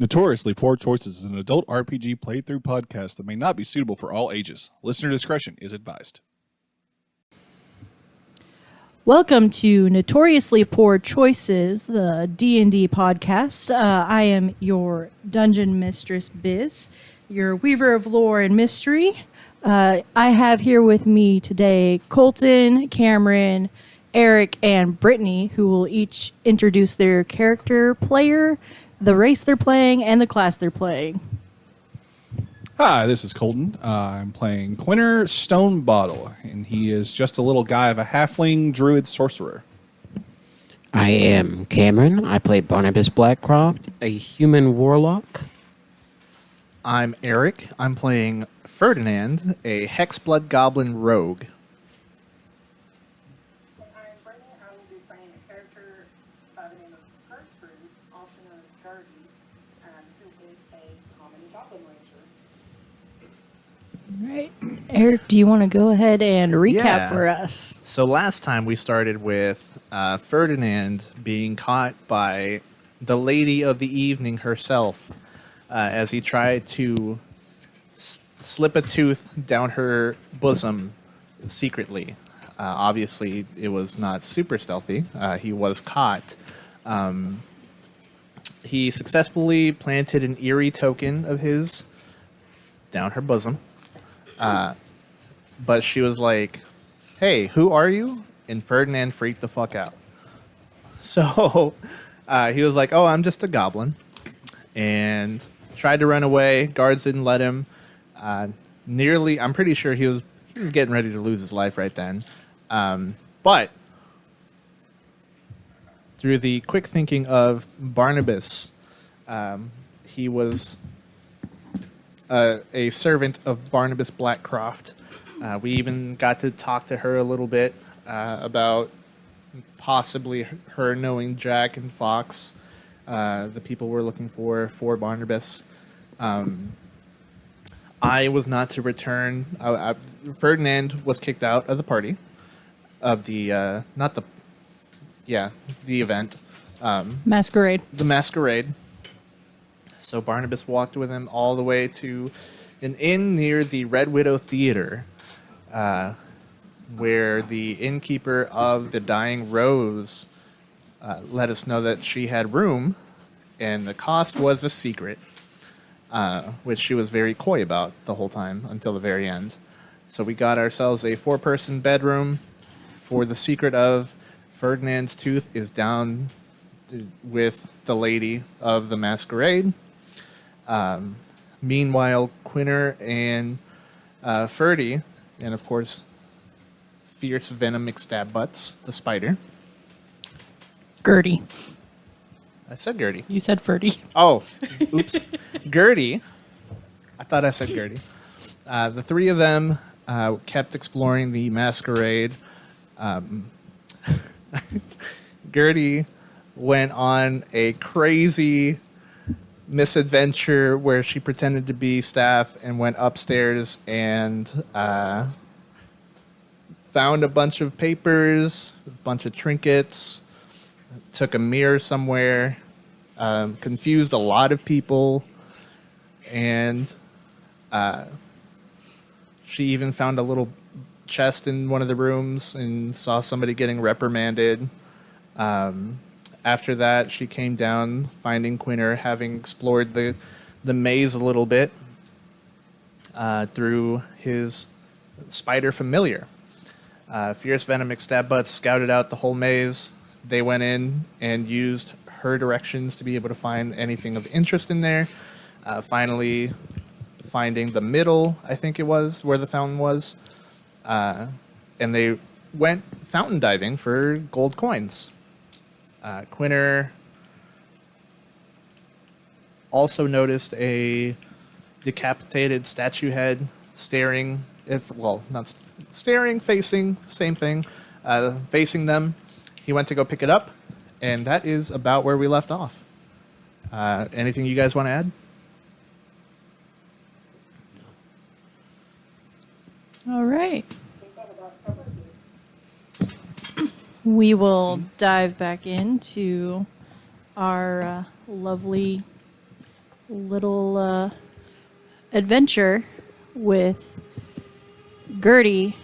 Notoriously Poor Choices is an adult RPG playthrough podcast that may not be suitable for all ages. Listener discretion is advised. Welcome to Notoriously Poor Choices, the D&D podcast. I am your Dungeon Mistress, Biz, your Weaver of Lore and Mystery. I have here with me today Colton, Cameron, Eric, and Brittany, who will each introduce their character, player, the race they're playing, and the class they're playing. Hi, this is Colton. I'm playing Quinner Stonebottle, and he is just a little guy of a halfling druid sorcerer. I am Cameron. I play Barnabas Blackcroft, a human warlock. I'm Eric. I'm playing Ferdinand, a Hexblood Goblin rogue. I'm Brittany. I will be playing a character by the name of Gertrude, also known as Gertie, who is a common goblin ranger. All right. Eric, do you want to go ahead and recap Yeah. for us? So last time we started with Ferdinand being caught by the lady of the evening herself as he tried to slip a tooth down her bosom secretly. Obviously, it was not super stealthy. He was caught. He successfully planted an eerie token of his down her bosom. But she was like, "Hey, who are you?" And Ferdinand freaked the fuck out. So he was like, "Oh, I'm just a goblin." And tried to run away. Guards didn't let him. I'm pretty sure he was getting ready to lose his life right then. But through the quick thinking of Barnabas, he was a servant of Barnabas Blackcroft. We even got to talk to her a little bit about possibly her knowing Jack and Fox, the people we're looking for Barnabas. I was not to return. Ferdinand was kicked out of the party, of the the event, Masquerade. the masquerade. So Barnabas walked with him all the way to an inn near the Red Widow Theater, where the innkeeper of the Dying Rose let us know that she had room, and the cost was a secret, which she was very coy about the whole time until the very end. So we got ourselves a 4-person bedroom for the secret of Ferdinand's tooth is down with the lady of the masquerade. Meanwhile, Quinner and Ferdy, and of course, Fierce Venom McStabbutts, the spider. Gertie. I said Gertie. You said Ferdy. Oh, oops. Gertie. I thought I said Gertie. The three of them kept exploring the masquerade. Gertie went on a crazy misadventure where she pretended to be staff and went upstairs and found a bunch of papers, a bunch of trinkets, took a mirror somewhere, confused a lot of people, and she even found a little chest in one of the rooms and saw somebody getting reprimanded. After that, she came down, finding Quinner, having explored the maze a little bit through his spider familiar. Fierce Venom McStabbutts scouted out the whole maze. They went in and used her directions to be able to find anything of interest in there. Finally, finding the middle, I think it was, where the fountain was. And they went fountain diving for gold coins. Quinner also noticed a decapitated statue head staring, facing, same thing, facing them. He went to go pick it up, and that is about where we left off. Anything you guys want to add? All right. We will dive back into our lovely little adventure with Gertie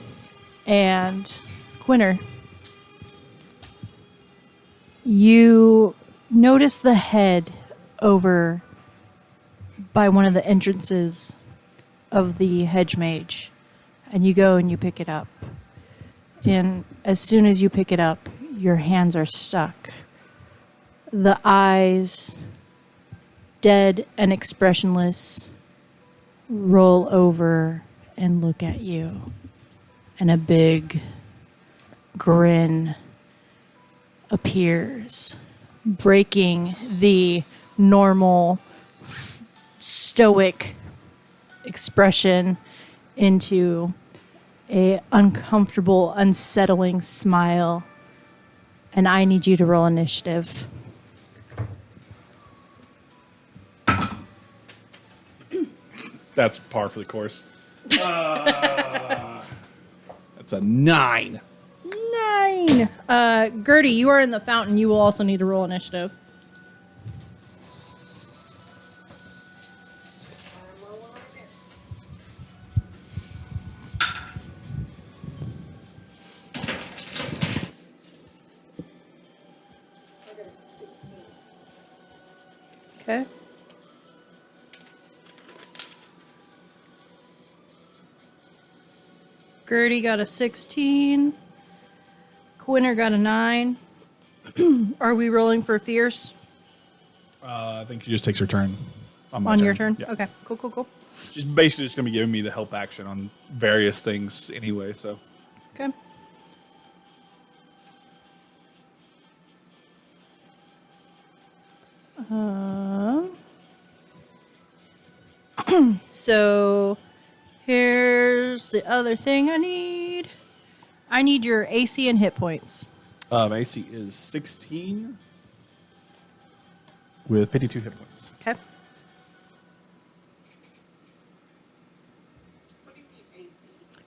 and Quinner. You notice the head over by one of the entrances of the hedge mage, and you go and you pick it up. And as soon as you pick it up, your hands are stuck. The eyes, dead and expressionless, roll over and look at you. And a big grin appears, breaking the normal stoic expression into a uncomfortable, unsettling smile. And I need you to roll initiative. That's par for the course. That's a 9. 9. Gertie, you are in the fountain. You will also need to roll initiative. Okay. Gertie got a 16. Quinner got a 9. Are we rolling for fierce I think she just takes her turn. My on your turn? Yeah. Okay, cool. She's basically just going to be giving me the help action on various things anyway, so. Okay. So here's the other thing I need. I need your AC and hit points. AC is 16 with 52 hit points. Okay. What do you mean AC?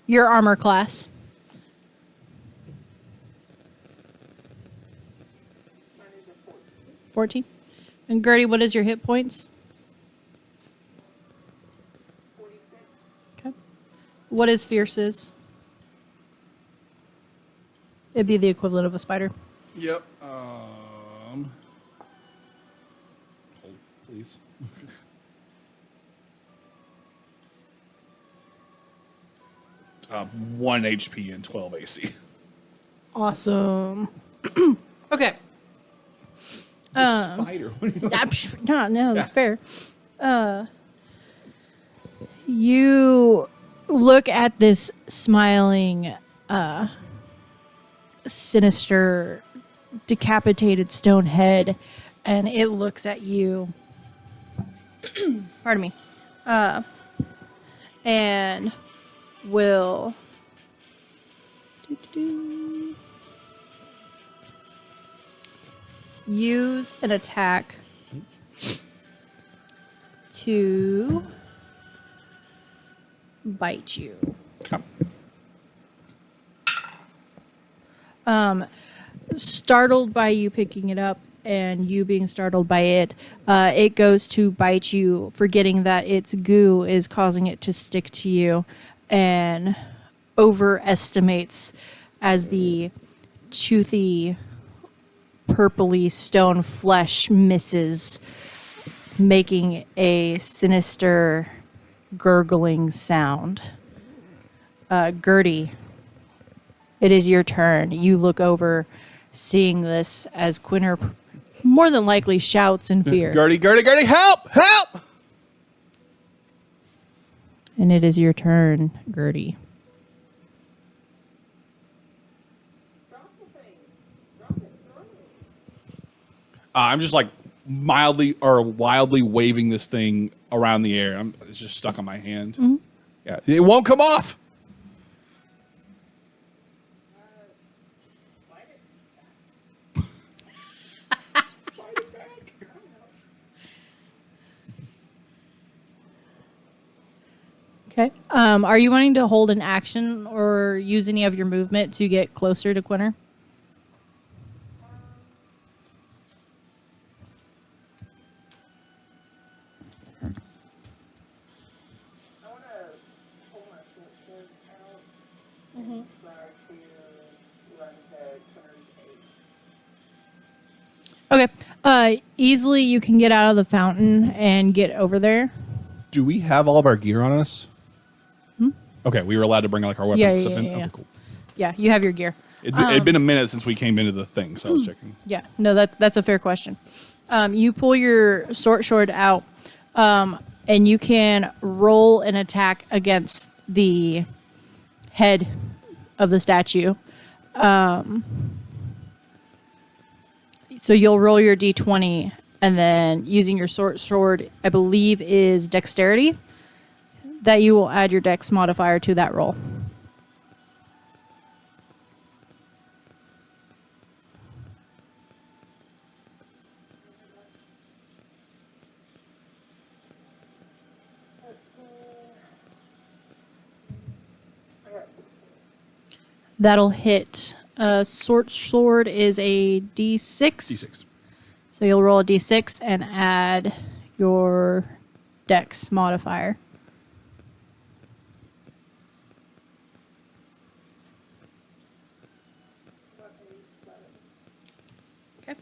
Your armor class. Mine is a 14. 14. And Gertie, what is your hit points? 46. Okay. What is fierce's? It'd be the equivalent of a spider. Yep. Hold, please. 1 HP and 12 AC. Awesome. Okay. Spider. No, that's fair. You look at this smiling, sinister, decapitated stone head, and it looks at you. Pardon me. And will use an attack to bite you. Startled by you picking it up and you being startled by it, it goes to bite you, forgetting that its goo is causing it to stick to you, and overestimates as the toothy, purpley stone flesh misses, making a sinister, gurgling sound. Gertie, it is your turn. You look over, seeing this as Quinner more than likely shouts in fear. Gertie, help! Help! And it is your turn, Gertie. Drop the thing. Drop it. Throw it. I'm just like mildly or wildly waving this thing around the air. It's just stuck on my hand. Mm-hmm. Yeah, it won't come off. Bite it. Fight it back. Okay. Are you wanting to hold an action or use any of your movement to get closer to Quinner? Easily you can get out of the fountain and get over there. Do we have all of our gear on us? Okay, we were allowed to bring like our weapons Yeah, and stuff yeah, in. yeah, Okay, yeah. cool. Yeah, you have your gear. It'd been a minute since we came into the thing, so I was checking. Yeah, no, that's a fair question. You pull your sword out, and you can roll an attack against the head of the statue. So you'll roll your d20, and then using your sword, I believe, is dexterity, that you will add your dex modifier to that roll. I got 16. That'll hit. Sword is a d6. D6. So you'll roll a d6 and add your dex modifier. Got a 7. Okay.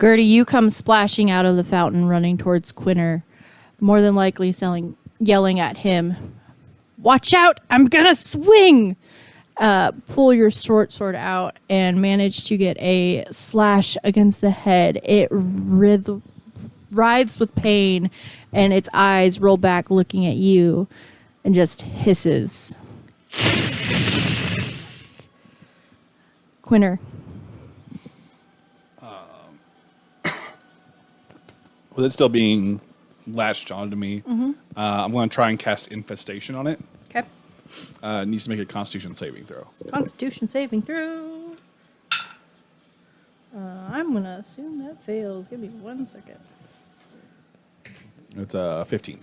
Gertie, you come splashing out of the fountain, running towards Quinner, more than likely yelling at him, "Watch out! I'm gonna swing!" Pull your sword out and manage to get a slash against the head. It writhes with pain, and its eyes roll back, looking at you, and just hisses. Quinner. With it still being latched onto me, I'm going to try and cast Infestation on it. Okay. It needs to make a Constitution saving throw. Constitution saving throw. I'm going to assume that fails. Give me 1 second. It's 15.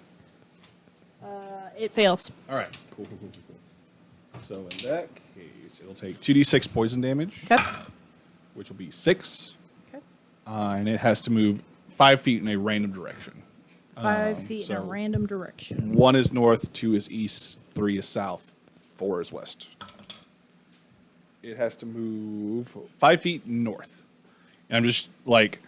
It fails. All right. Cool. So in that case, it'll take 2d6 poison damage, Okay. which will be 6, Okay. and it has to move 5 feet in a random direction. 5 feet in a so- random direction. 1 is north, 2 is east, 3 is south, 4 is west. It has to move 5 feet north. And I'm just like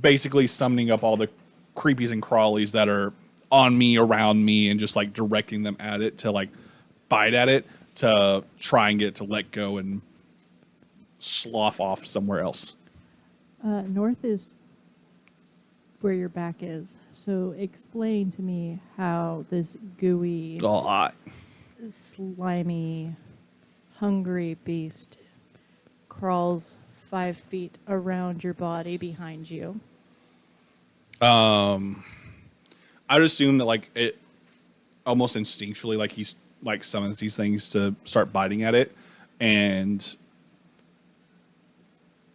basically summoning up all the creepies and crawlies that are on me, around me, and just like directing them at it to like bite at it to try and get it to let go and slough off somewhere else. North is where your back is. So explain to me how this gooey, slimy, hungry beast crawls 5 feet around your body behind you. I would assume that like it almost instinctually like he's like summons these things to start biting at it, and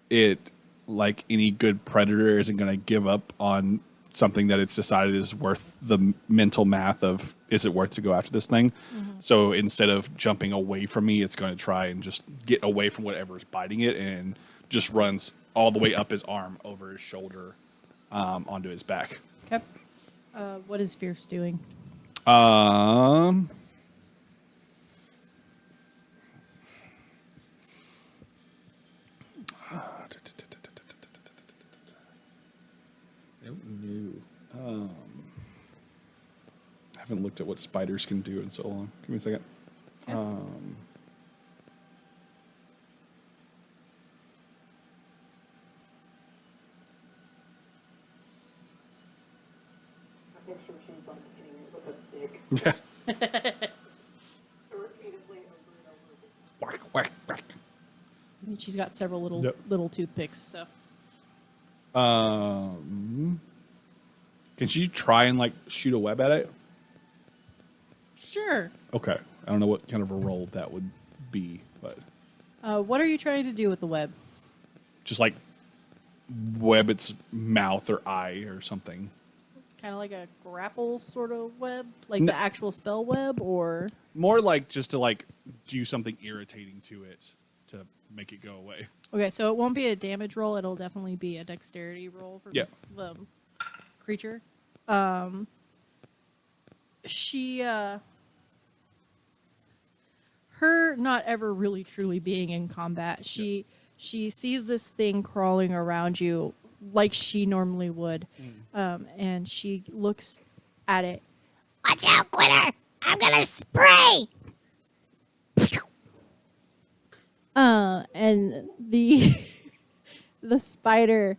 it like any good predator isn't going to give up on something that it's decided is worth the mental math of is it worth to go after this thing. So instead of jumping away from me, it's going to try and just get away from whatever is biting it and just runs all the way up his arm over his shoulder onto his back. Okay. What is Fierce doing? I don't know. I haven't looked at what spiders can do in so long. Give me a second. Okay. I picture she's like hitting it with a stick Yeah. repeatedly over and over. Whack, whack, whack. I mean, she's got several little Yep. little toothpicks. So Can she try and like shoot a web at it? sure. Okay. I don't know what kind of a roll that would be, but What are you trying to do with the web? just like web its mouth or eye or something. Kind of like a grapple sort of web, like No. the actual spell web, or More like just to like do something irritating to it to make it go away. okay. So it won't be a damage roll. It'll definitely be a dexterity roll for Yeah. the creature. She her not ever really truly being in combat, she sees this thing crawling around you like she normally would, and she looks at it. Watch out, Quitter! I'm gonna spray. And the the spider,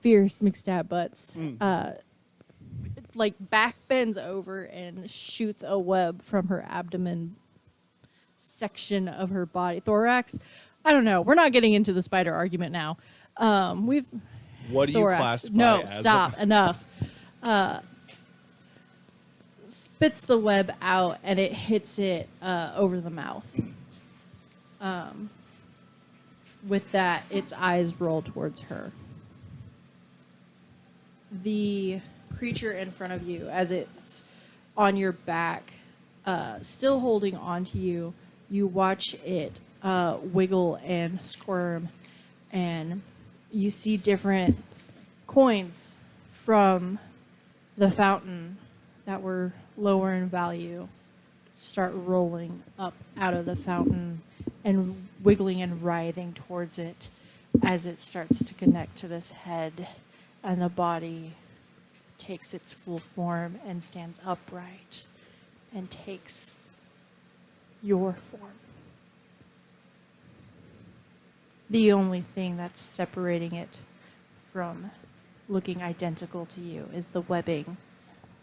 fierce McStab Butts, like back bends over and shoots a web from her abdomen section of her body, thorax. I don't know. We're not getting into the spider argument now. We've What do you thorax. classify No, as? stop. Enough. Spits the web out and it hits it over the mouth. With that, its eyes roll towards her. The creature in front of you, as it's on your back, still holding on to you, you watch it wiggle and squirm, and you see different coins from the fountain that were lower in value start rolling up out of the fountain and wiggling and writhing towards it as it starts to connect to this head, and the body takes its full form and stands upright and takes your form. The only thing that's separating it from looking identical to you is the webbing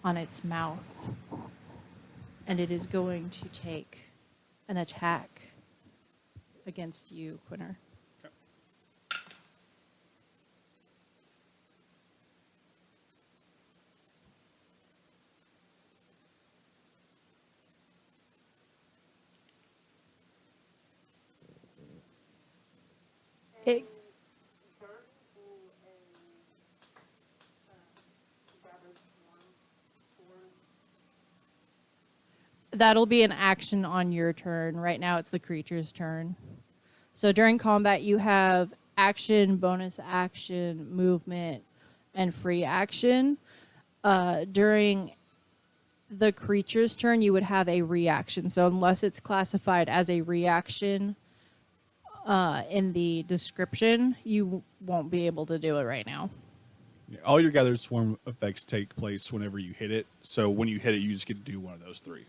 on its mouth. And it is going to take an attack against you, Quinner. It, that'll be an action on your turn. Right now it's the creature's turn. So during combat you have action, bonus action, movement, and free action. During the creature's turn you would have a reaction. So unless it's classified as a reaction in the description, you won't be able to do it right now. Yeah, all your gathered swarm effects take place whenever you hit it. So when you hit it, you just get to do one of those three.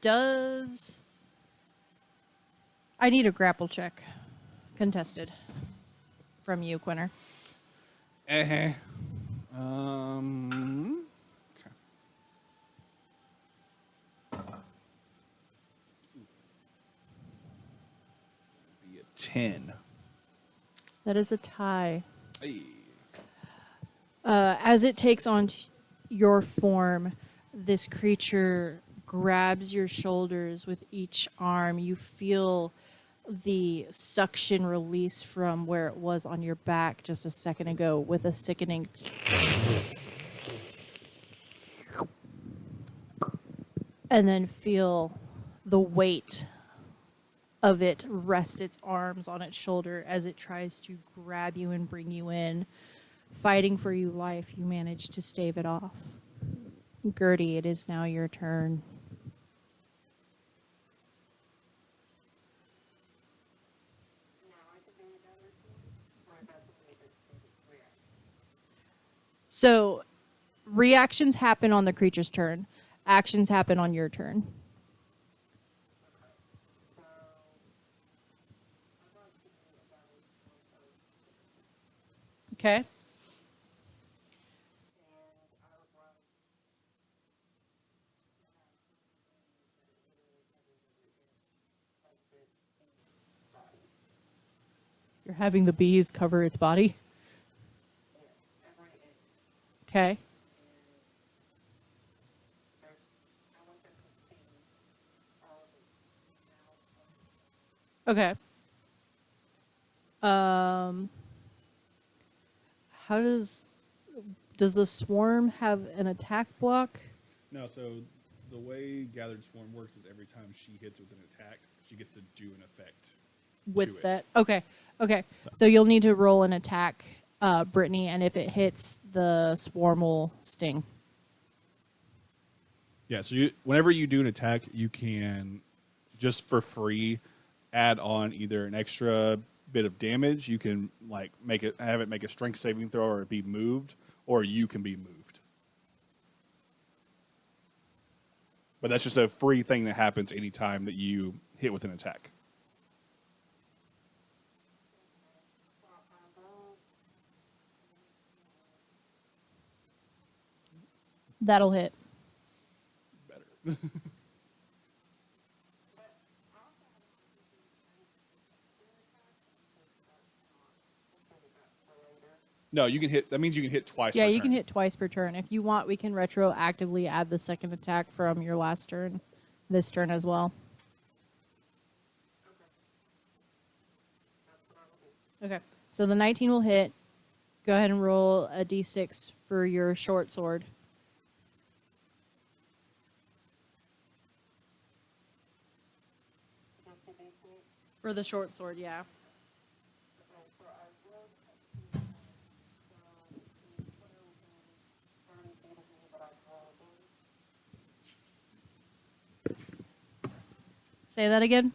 Does I need a grapple check contested from you, Quinner? Okay. Be a 10. That is a tie. Hey. As it takes on your form, this creature grabs your shoulders with each arm. You feel the suction release from where it was on your back just a second ago with a sickening and then feel the weight of it rest its arms on its shoulder as it tries to grab you and bring you in. Fighting for your life, you manage to stave it off. Gertie, it is now your turn. So, reactions happen on the creature's turn. Actions happen on your turn. Okay. You're having the bees cover its body? Okay. Okay. How does the swarm have an attack block? No, so the way Gathered Swarm works is every time she hits with an attack, she gets to do an effect to With it. that? Okay. Okay. So you'll need to roll an attack Brittany, and if it hits, the swarm will sting. Yeah, so whenever you do an attack, you can just for free add on either an extra bit of damage. You can like have it make a strength saving throw or be moved, or you can be moved. But that's just a free thing that happens anytime that you hit with an attack. That'll hit. Better. No, you can hit. That means you can hit twice. Yeah, per you turn. can hit twice per turn. If you want, we can retroactively add the second attack from your last turn, this turn as well. Okay, so the 19 will hit. Go ahead and roll a d6 for your short sword. For the short sword, yeah. Say that again?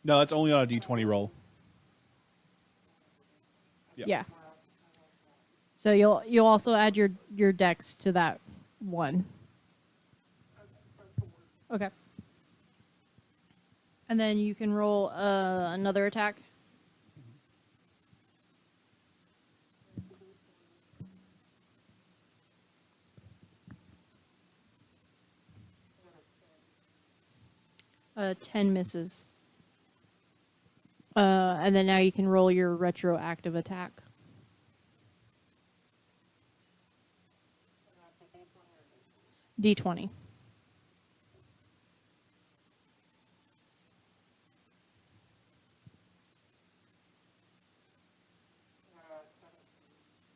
No, that's only on a D20 roll. Yeah. So you'll also add your dex to that one. Okay. And then you can roll another attack. 10 misses. And then now you can roll your retroactive attack. D20.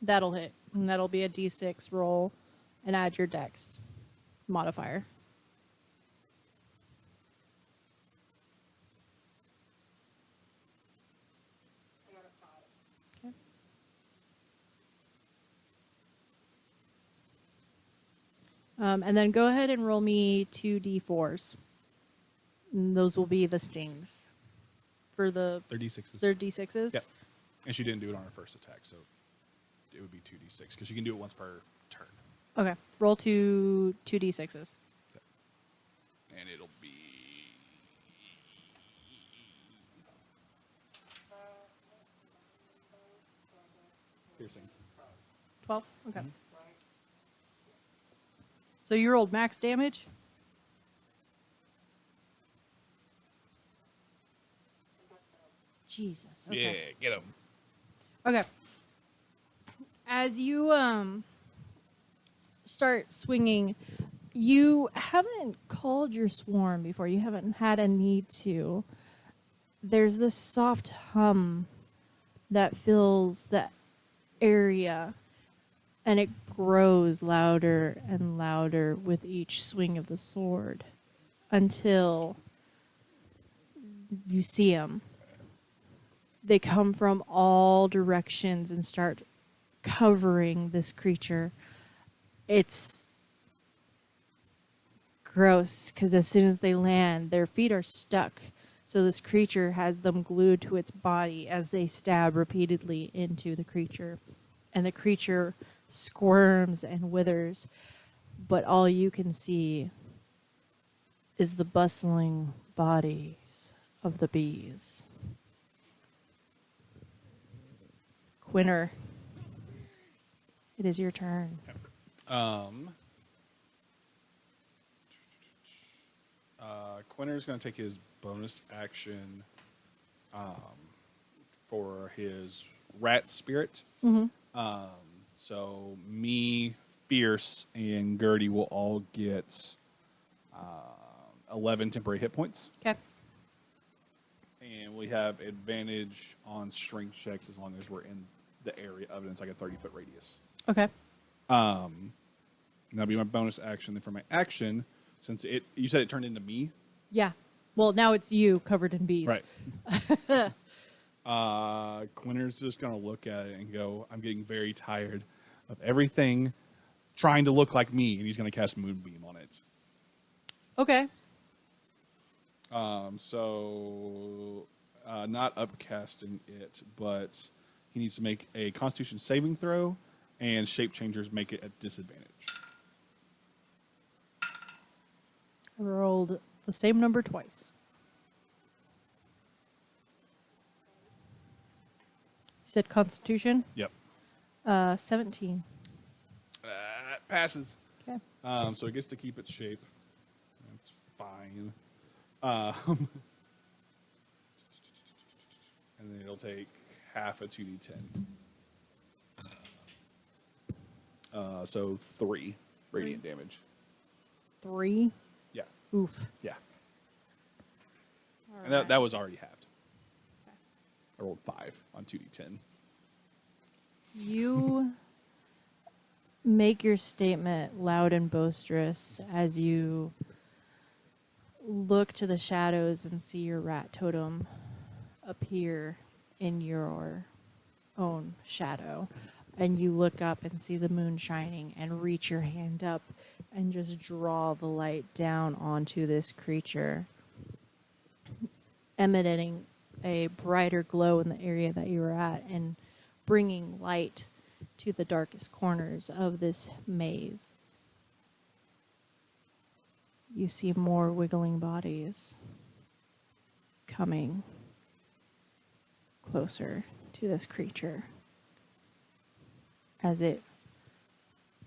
That'll hit. And that'll be a D6 roll and add your dex modifier. Okay. And then go ahead and roll me 2 D4s. And those will be the stings for the They're D6s. They're D6s. Yep. And she didn't do it on her first attack, so it would be 2d6 because you can do it once per turn. Okay. Roll 2 D6s. And it'll be piercing. 12? Okay. So you rolled max damage? Jesus. Okay. Yeah, get him. Okay. As you start swinging, you haven't called your swarm before. You haven't had a need to. There's this soft hum that fills the area, and it grows louder and louder with each swing of the sword until you see them. They come from all directions and start covering this creature. It's gross because as soon as they land, their feet are stuck. So this creature has them glued to its body as they stab repeatedly into the creature. And the creature squirms and withers. But all you can see is the bustling bodies of the bees. Quinner, it is your turn. Quinter's going to take his bonus action for his rat spirit. So me, Fierce, and Gertie will all get 11 temporary hit points. Okay. And we have advantage on strength checks as long as we're in the area of it. It's like a 30-foot radius. Okay. And that'll be my bonus action. Then for my action, since you said it turned into me. Yeah. Well, now it's you covered in bees. Right. Quinter's just going to look at it and go, I'm getting very tired of everything trying to look like me, and he's going to cast Moonbeam on it. Okay. Not upcasting it, but he needs to make a Constitution saving throw, and shape changers make it at disadvantage. I rolled the same number twice. You said Constitution? Yep. 17. Passes. Okay. So it gets to keep its shape. That's fine. And then it'll take half a 2d10. So 3 radiant damage. 3. Yeah. Oof. Yeah. All And that was already halved. I rolled 5 on 2d10. You make your statement loud and boisterous as you look to the shadows and see your rat totem appear in your own shadow. And you look up and see the moon shining and reach your hand up and just draw the light down onto this creature, emanating a brighter glow in the area that you were at and bringing light to the darkest corners of this maze. You see more wiggling bodies coming closer to this creature as it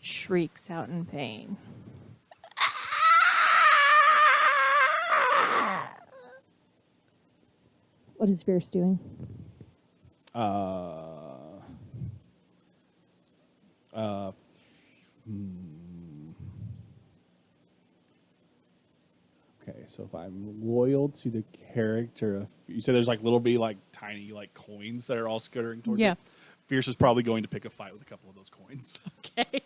shrieks out in pain. What is Fierce doing? Okay, so if I'm loyal to the character of, you said there's like little bitty like tiny like coins that are all skittering towards Yeah. it. Fierce is probably going to pick a fight with a couple of those coins. Okay.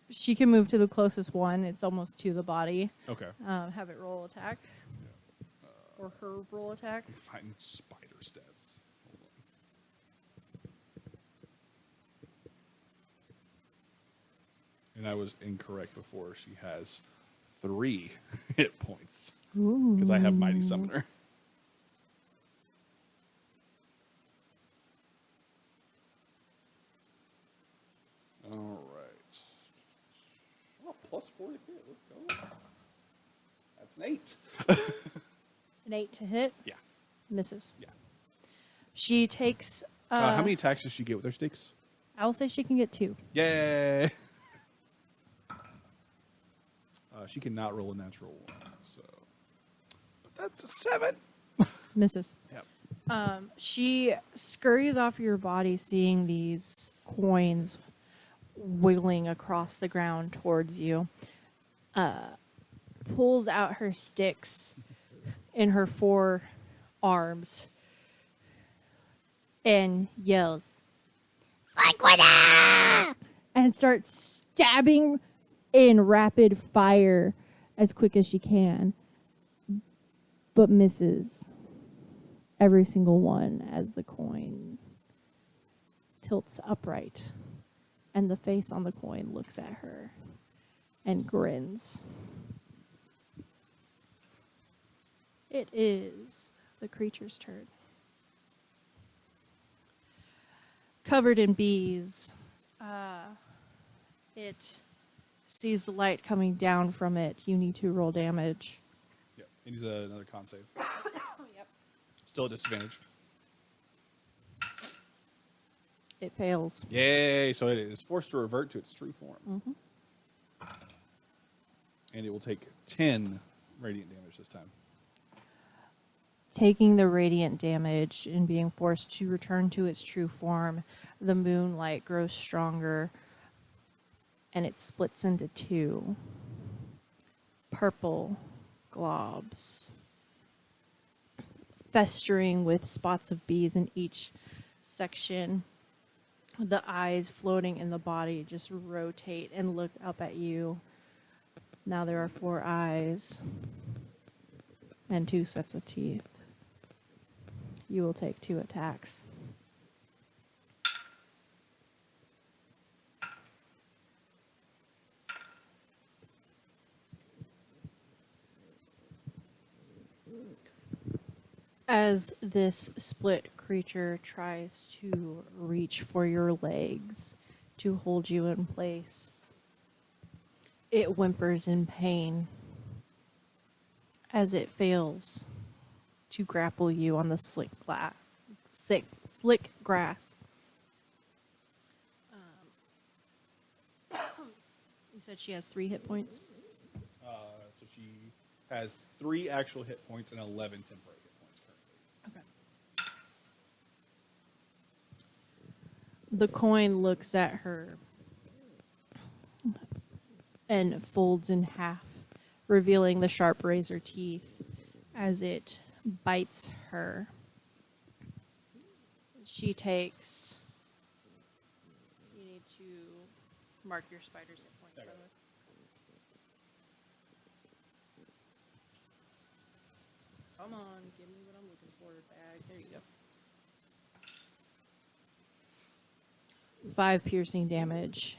She can move to the closest one. It's almost to the body. Okay. Have it roll attack. Or her roll attack. Fighting spider stats. Hold on. And I was incorrect before. She has 3 hit points because I have Mighty Summoner. All right. Oh, plus 4 to hit. Let's go. That's an 8. An 8 to hit. Yeah. Misses. Yeah. She takes... How many attacks does she get with her sticks? I will say she can get 2. Yay! She cannot roll a natural 1, so. But that's a 7. Misses. Yep. She scurries off your body, seeing these coins wiggling across the ground towards you. Pulls out her sticks in her 4 arms and yells, "Liquida!" and starts stabbing in rapid fire as quick as she can, but misses every single one as the coin tilts upright and the face on the coin looks at her and grins. It is the creature's turn. Covered in bees, it sees the light coming down from it. You need to roll damage. Yep. It needs another con save. Yep. Still a disadvantage. It fails. Yay! So it is forced to revert to its true form. Mm-hmm. And it will take 10 radiant damage this time. Taking the radiant damage and being forced to return to its true form, the moonlight grows stronger and it splits into 2 purple globs, festering with spots of bees in each section. The eyes floating in the body just rotate and look up at you. Now there are 4 eyes and 2 sets of teeth. You will take 2 attacks. As this split creature tries to reach for your legs to hold you in place, it whimpers in pain as it fails to grapple you on the slick grass. You said she has 3 hit points? So she has 3 actual hit points and 11 temporary hit points currently. Okay. The coin looks at her and folds in half, revealing the sharp razor teeth as it bites her. She takes. You need to mark your spider's hit points. By the way. Come on, give me what I'm looking for, bag. There you go. 5 piercing damage.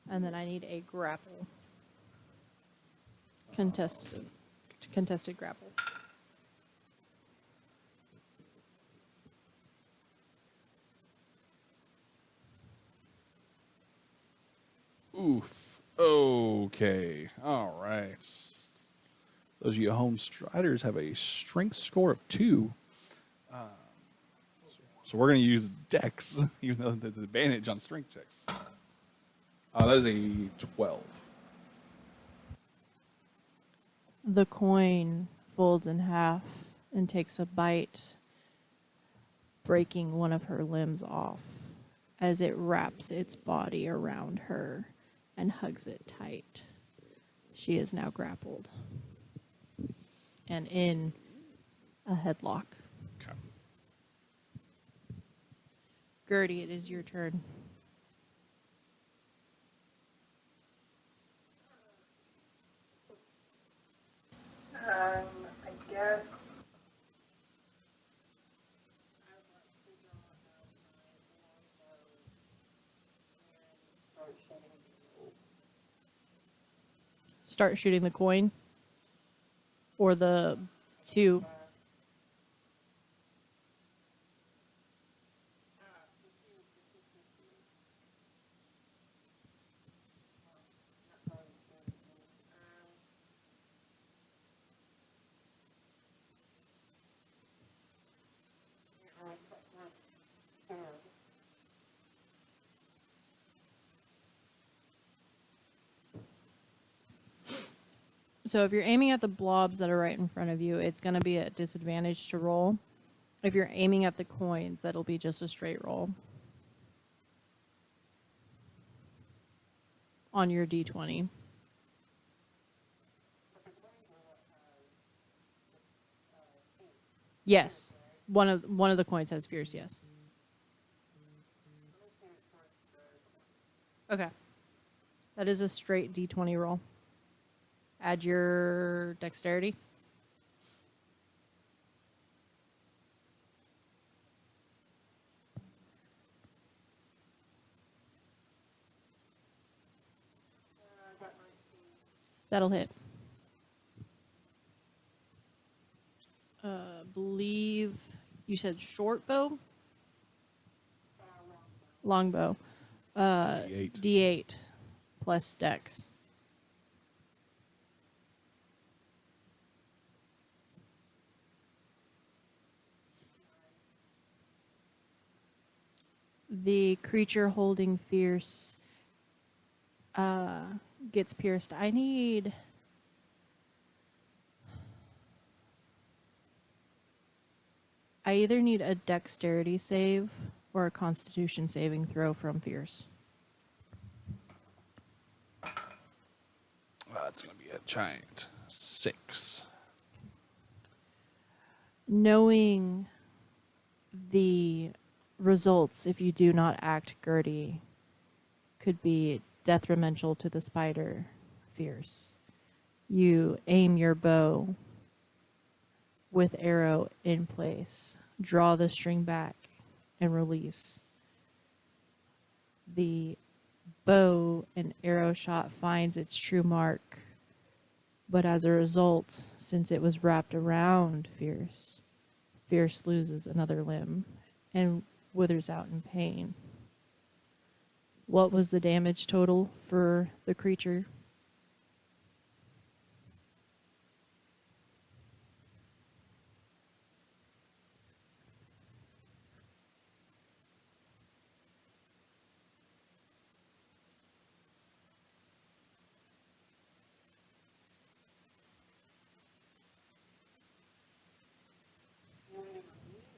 And then I need a grapple. Contested grapple. Oof. Okay. All right. Those of you home striders have a strength score of 2. So we're going to use Dex, even though there's an advantage on strength checks. That is a 12. The coin folds in half and takes a bite, breaking one of her limbs off as it wraps its body around her and hugs it tight. She is now grappled and in a headlock. Okay. Gertie, it is your turn. I guess I would like to draw out my longbow and start shooting people. Start shooting the coin or the 2. So if you're aiming at the blobs that are right in front of you, it's going to be a disadvantage to roll. If you're aiming at the coins, that'll be just a straight roll on your d20. Yes. One of the coins has fierce, yes. Okay. That is a straight d20 roll. Add your dexterity. That'll hit. Believe you said short bow? Longbow. D8. D8 plus dex. The creature holding fierce gets pierced. I either need a dexterity save or a constitution saving throw from fierce. That's going to be a giant 6. Knowing the results if you do not act Gertie could be detrimental to the spider fierce. You aim your bow with arrow in place. Draw the string back and release. The bow and arrow shot finds its true mark, but as a result, since it was wrapped around Fierce, Fierce loses another limb and withers out in pain. What was the damage total for the creature?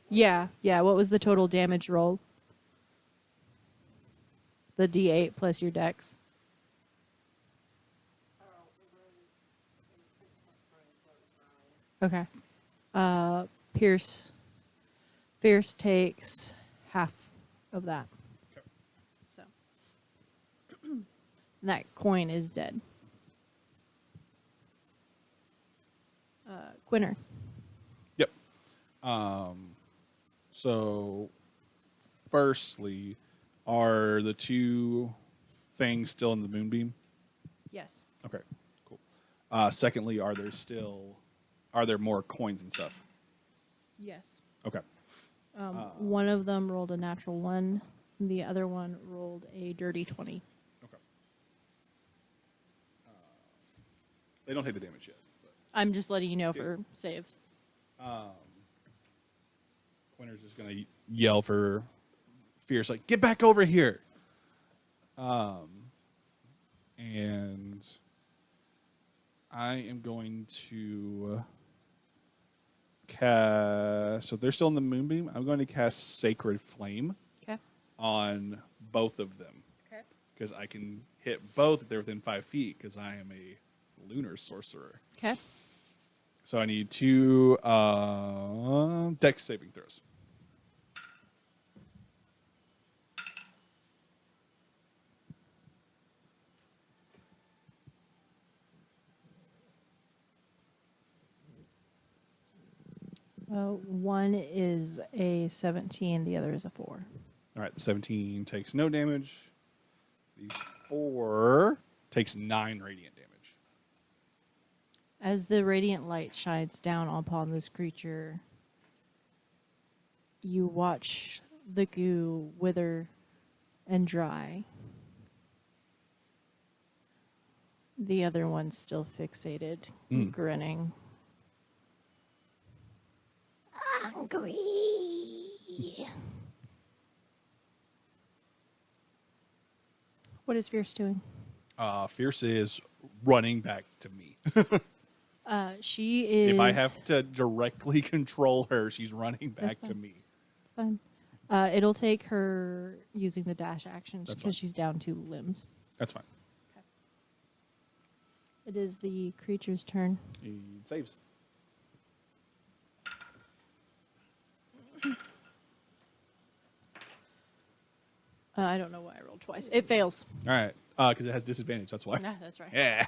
Yeah. What was the total damage roll? The D8 plus your dex. Okay. Pierce. Fierce takes half of that. Okay. So. And that coin is dead. Quinner. Yep. So, firstly, are the two things still in the moonbeam? Yes. Okay, cool. Secondly, are there more coins and stuff? Yes. Okay. One of them rolled a natural 1. The other one rolled a dirty 20. Okay. They don't take the damage yet. But I'm just letting you know for saves. Quinter's just gonna yell for Fierce, like, get back over here. And I am going to cast. So they're still in the moonbeam. I'm going to cast Sacred Flame Okay. on both of them Okay. because I can hit both if they're within 5 feet because I am a lunar sorcerer. Okay. So I need 2 Dex saving throws. One is a 17, the other is a 4. All right, the 17 takes no damage. The 4 takes 9 radiant damage. As the radiant light shines down upon this creature, you watch the goo wither and dry. The other one's still fixated, grinning. Hungry. What is Fierce doing? Fierce is running back to me. She is. If I have to directly control her, she's running back to fine. me. It's fine. It'll take her using the dash action That's because fine. she's down 2 limbs. That's fine. It is the creature's turn. He saves. I don't know why I rolled twice. It fails. All right, because it has disadvantage. That's why. Nah, that's right. Yeah.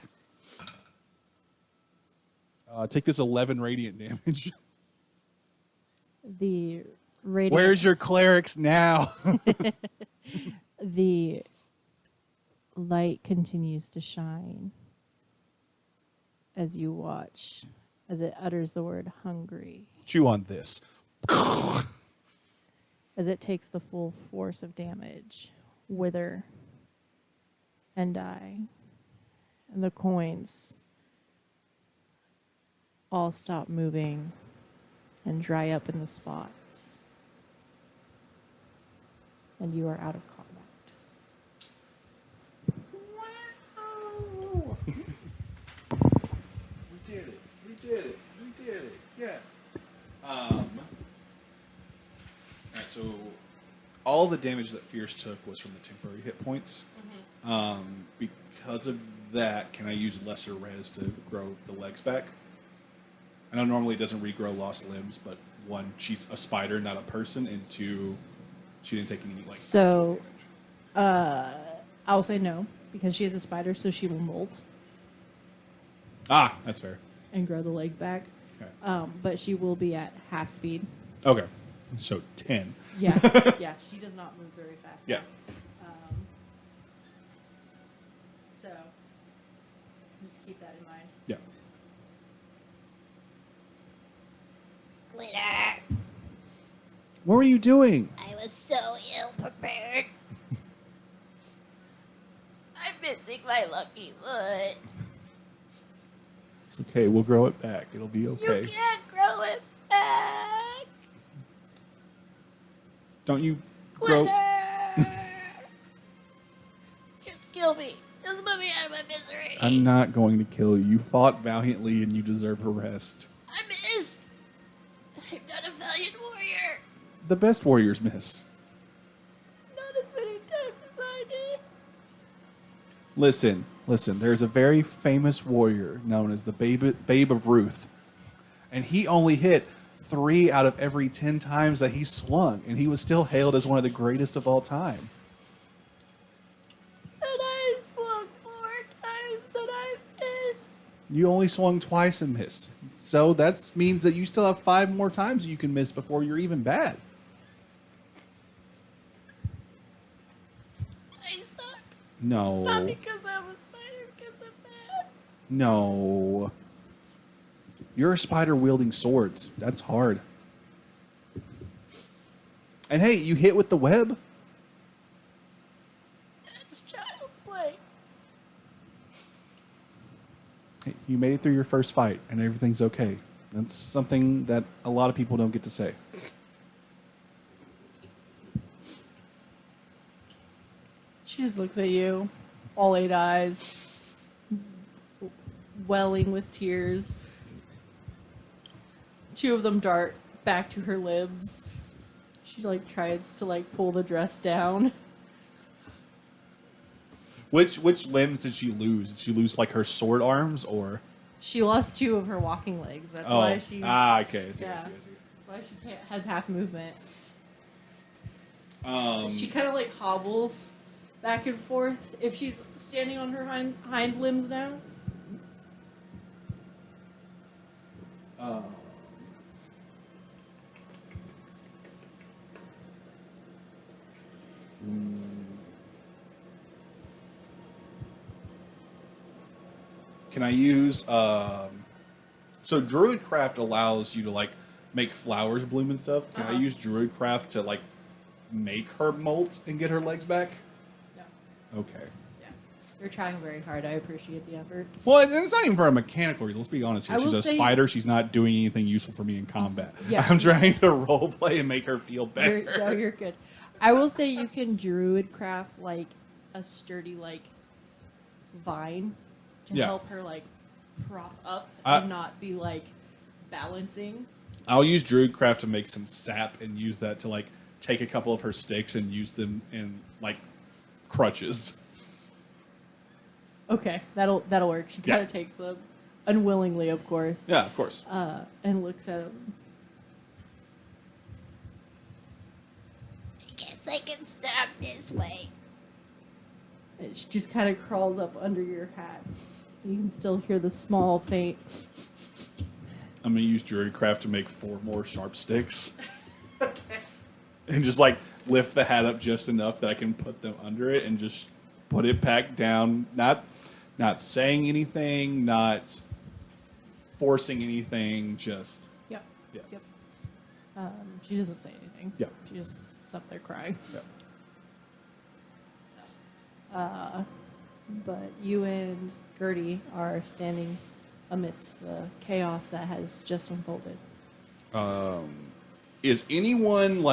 Take this 11 radiant damage. The radiant. Where's your clerics now? The light continues to shine as you watch, as it utters the word hungry, Chew on this. as it takes the full force of damage, wither and die. And the coins all stop moving and dry up in the spots. And you are out of combat. Wow! We did it. We did it. We did it. Yeah. Alright, so all the damage that Fierce took was from the temporary hit points. Because of that, can I use lesser res to grow the legs back? I know normally it doesn't regrow lost limbs, but 1, she's a spider, not a person, and 2, she didn't take any like So- actual damage. I'll say no, because she is a spider, so she will molt Ah, that's fair. and grow the legs back. Okay. But she will be at half speed. Okay. So 10. Yeah, yeah. She does not move very fast. Yeah. So just keep that in mind. Yeah. Glitter. What were you doing? I was so ill prepared. I'm missing my lucky foot. It's okay. We'll grow it back. It'll be okay. You can't grow it back. Don't you grow? Glitter. Just kill me. Just put me out of my misery. I'm not going to kill you. You fought valiantly and you deserve a rest. I missed. I'm not a valiant warrior. The best warriors miss. Not as many times as I did. Listen. There's a very famous warrior known as the Babe of Ruth. And he only hit 3 out of every 10 times that he swung. And he was still hailed as one of the greatest of all time. And I swung 4 times and I missed. You only swung twice and missed. So that means that you still have 5 more times you can miss before you're even bad. I suck. No. Not because I'm a spider, because I'm bad. No. You're a spider wielding swords. That's hard. And hey, you hit with the web. That's child's play. Hey, you made it through your first fight and everything's okay. That's something that a lot of people don't get to say. She just looks at you, all 8 eyes, welling with tears. 2 of them dart back to her limbs. She tries to pull the dress down. Which limbs did she lose? Did she lose her sword arms or? She lost 2 of her walking legs. That's why she. Okay. I see. That's why she has half movement. Um, She kind of hobbles back and forth if she's standing on her hind limbs now. Can I use so Druidcraft allows you to make flowers bloom and stuff. Can I use Druidcraft to make her molt and get her legs back? No. Okay. Yeah. You're trying very hard. I appreciate the effort. Well, it's not even for a mechanical reason. Let's be honest here. I She's will a say- spider. She's not doing anything useful for me in combat. Yeah. I'm trying to role play and make her feel better. You're good. I will say you can druid craft a sturdy vine to Yeah. help her prop up I- and not be balancing. I'll use Druidcraft to make some sap and use that to take a couple of her sticks and use them in crutches. Okay, that'll work. She Yeah. kind of takes them unwillingly, of course. Yeah, of course. And looks at him. I guess I can stop this way. And she just kind of crawls up under your hat. You can still hear the small, faint. I'm gonna use Druidcraft to make 4 more sharp sticks. Okay. And just lift the hat up just enough that I can put them under it and just put it back down. Not saying anything, not forcing anything, just Yep. yeah. Yep. She doesn't say anything. Yep. She just sits up there crying. Yep. But you and Gertie are standing amidst the chaos that has just unfolded. Is anyone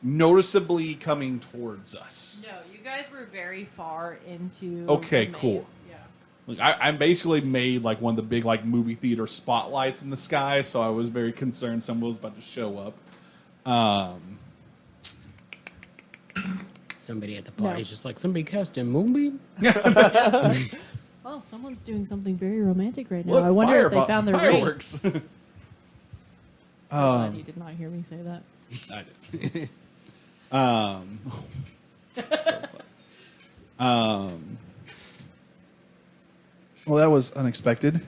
noticeably coming towards us? No, you guys were very far into. Okay, the maze. cool. Yeah. I basically made one of the big movie theater spotlights in the sky, so I was very concerned someone was about to show up. Somebody at the No. party's just somebody cast a moonbeam? Well, someone's doing something very romantic right now. Look, I wonder if they fire- found their ring. fireworks. So glad you did not hear me say that. I did. That's so fun. Well, that was unexpected.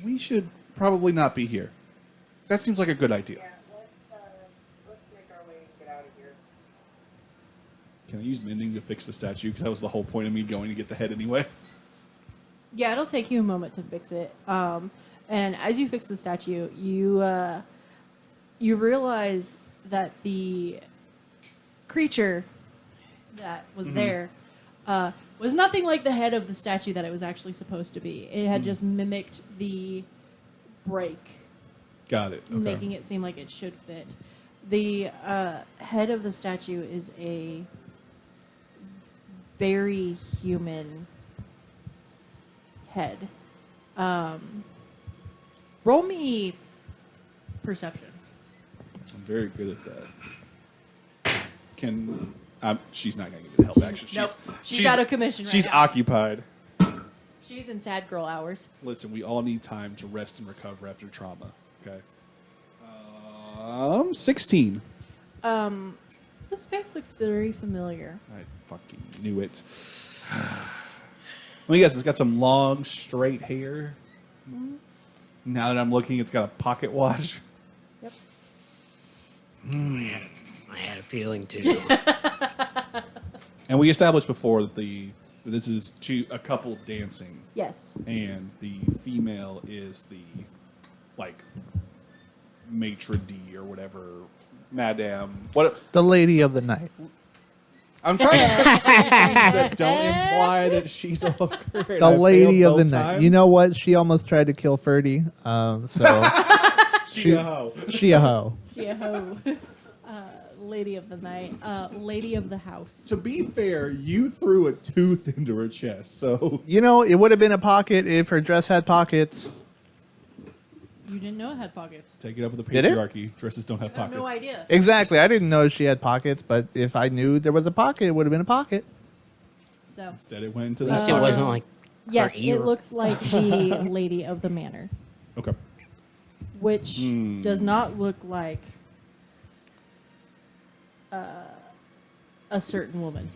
we should probably not be here. That seems like a good idea. Yeah, let's make our way and get out of here. Can I use mending to fix the statue? Because that was the whole point of me going to get the head anyway. Yeah, it'll take you a moment to fix it. And as you fix the statue, you realize that the creature that was there was nothing like the head of the statue that it was actually supposed to be. It had just mimicked the break, Got it. Okay. making it seem like it should fit. The head of the statue is a very human head. Roll me perception. I'm very good at that. She's not going to give me the help action. Nope. She's out of commission right She's now. occupied. She's in sad girl hours. Listen, we all need time to rest and recover after trauma. Okay. 16. This face looks very familiar. I fucking knew it. Let me guess. It's got some long, straight hair. Now that I'm looking, it's got a pocket watch. Yep. I had a feeling too. And we established before that this is a couple dancing, Yes. and the female is the maitre d' or whatever, madame. What? The lady of the night. I'm trying to think that don't imply that she's a hooker. and The I lady failed of the both night. times. You know what? She almost tried to kill Ferdy. So She a hoe. she a hoe. She a hoe. Lady of the night. Lady of the house. To be fair, you threw a tooth into her chest, so You know, it would have been a pocket if her dress had pockets. You didn't know it had pockets. take it up with the Did it? patriarchy. Dresses don't have I have pockets. no idea. Exactly. I didn't know she had pockets, but if I knew there was a pocket, it would have been a pocket. So, Instead, it went into At the least it pocket. wasn't like yes, her ear. it looks like the lady of the manor, Okay. which does not look like a certain woman.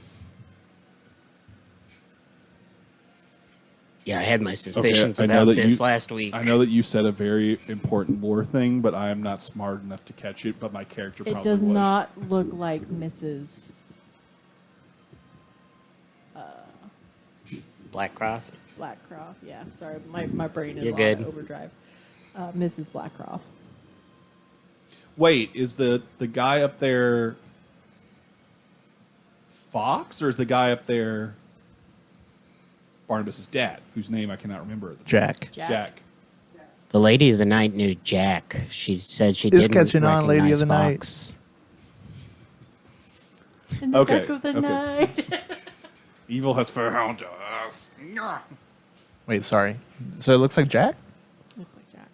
Yeah, I had my suspicions I know about that this you- last week. I know that you said a very important lore thing, but I am not smart enough to catch it. But my character It probably does was. not look like Mrs. Blackcroft. Blackcroft. Yeah, sorry, my brain is You're on good. overdrive. Mrs. Blackcroft. Wait, is the guy up there Fox, or is the guy up there Barnabas's dad, whose name I cannot remember at the Jack. Jack. The lady of the night knew Jack. She said she Is didn't catching on, lady of recognize the night. Fox. In the Okay, dark of the okay. night. Evil has found us. Wait, sorry. So it looks like Jack? Looks like Jack.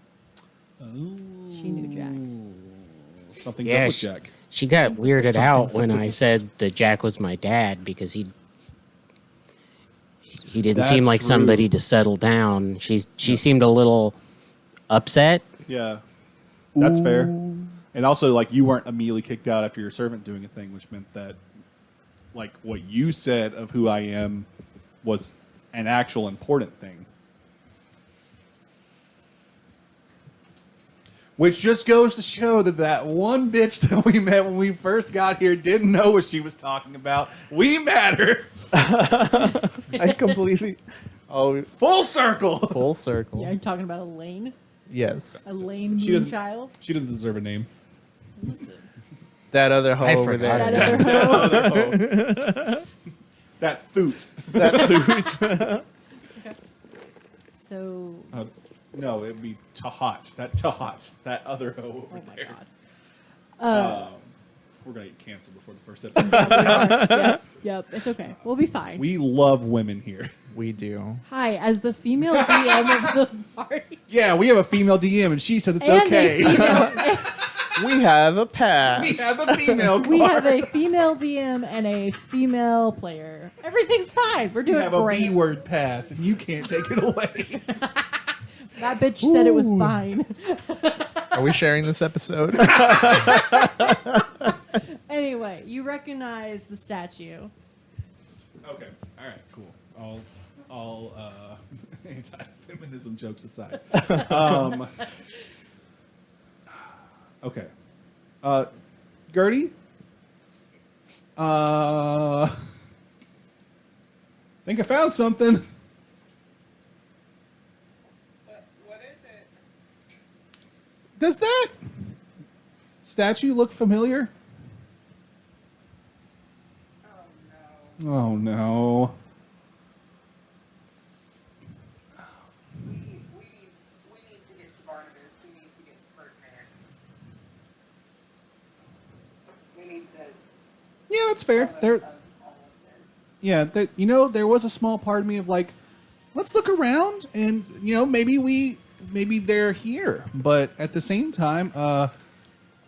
She knew Jack. Something's Yeah, up with she- Jack. She got weirded out Something's when up with I it. said that Jack was my dad because he didn't That's seem like true. somebody to settle down. She seemed a little upset. Yeah, that's fair. And also, you weren't immediately kicked out after your servant doing a thing, which meant that, what you said of who I am was an actual important thing. Which just goes to show that one bitch that we met when we first got here didn't know what she was talking about. We matter. I completely. Oh, Full circle. full circle. Yeah, you're talking about Elaine? Yes. Elaine She doesn't- Moonchild? She doesn't deserve a name. Listen, That other hoe I over forgot. there. that other hoe. That thoot. So, No, it'd be Tahat. That Tahat. That other hoe over oh my there. god. We're going to get canceled before the first episode. Yep, it's okay. We'll be fine. We love women here. We do. Hi, as the female DM of the party. Yeah, we have a female DM, and she said it's and okay. A female, We have a pass. We have the female we card. have a female DM and a female player. Everything's fine. We're We doing have a great. B-word pass, and you can't take it away. That bitch said it was Ooh. fine. Are we sharing this episode? Anyway, you recognize the statue. Okay. All right. Cool. I'll Anti-feminism jokes aside. Okay. Gertie? Think I found something. What is it? Does that statue look familiar? Oh no. Oh no. We need to get to Barnabas. We need to get to Ferdinand. We need to Yeah, that's fair. There, of all of this. yeah, there was a small part of me of like, let's look around, and maybe they're here. But at the same time,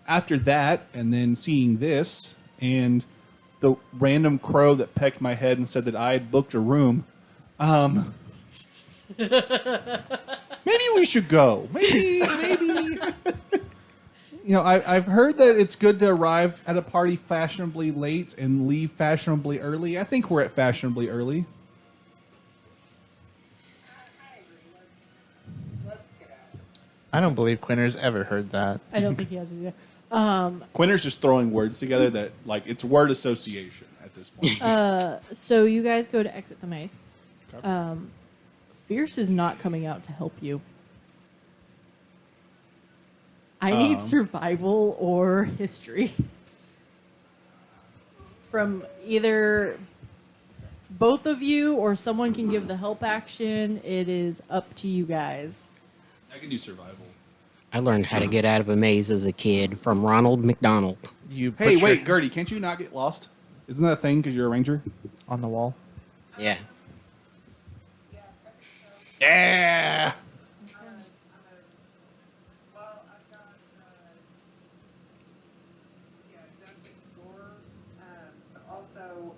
after that, and then seeing this, and the random crow that pecked my head and said that I had booked a room, maybe we should go. Maybe. I've heard that it's good to arrive at a party fashionably late and leave fashionably early. I think we're at fashionably early. I agree. Let's get out. I don't believe Quinter's ever heard that. I don't think he has either. Quinter's just throwing words together that, like, it's word association at this point. So you guys go to exit the maze. Okay. Fierce is not coming out to help you. I need survival or history. From either both of you or someone can give the help action. It is up to you guys. I can do survival. I learned how to get out of a maze as a kid from Ronald McDonald. You Hey, put wait, your- Gertie, can't you not get lost? Isn't that a thing because you're a ranger? on the wall. Yeah. Yeah. Well, I've got, Doug Explorer. Also,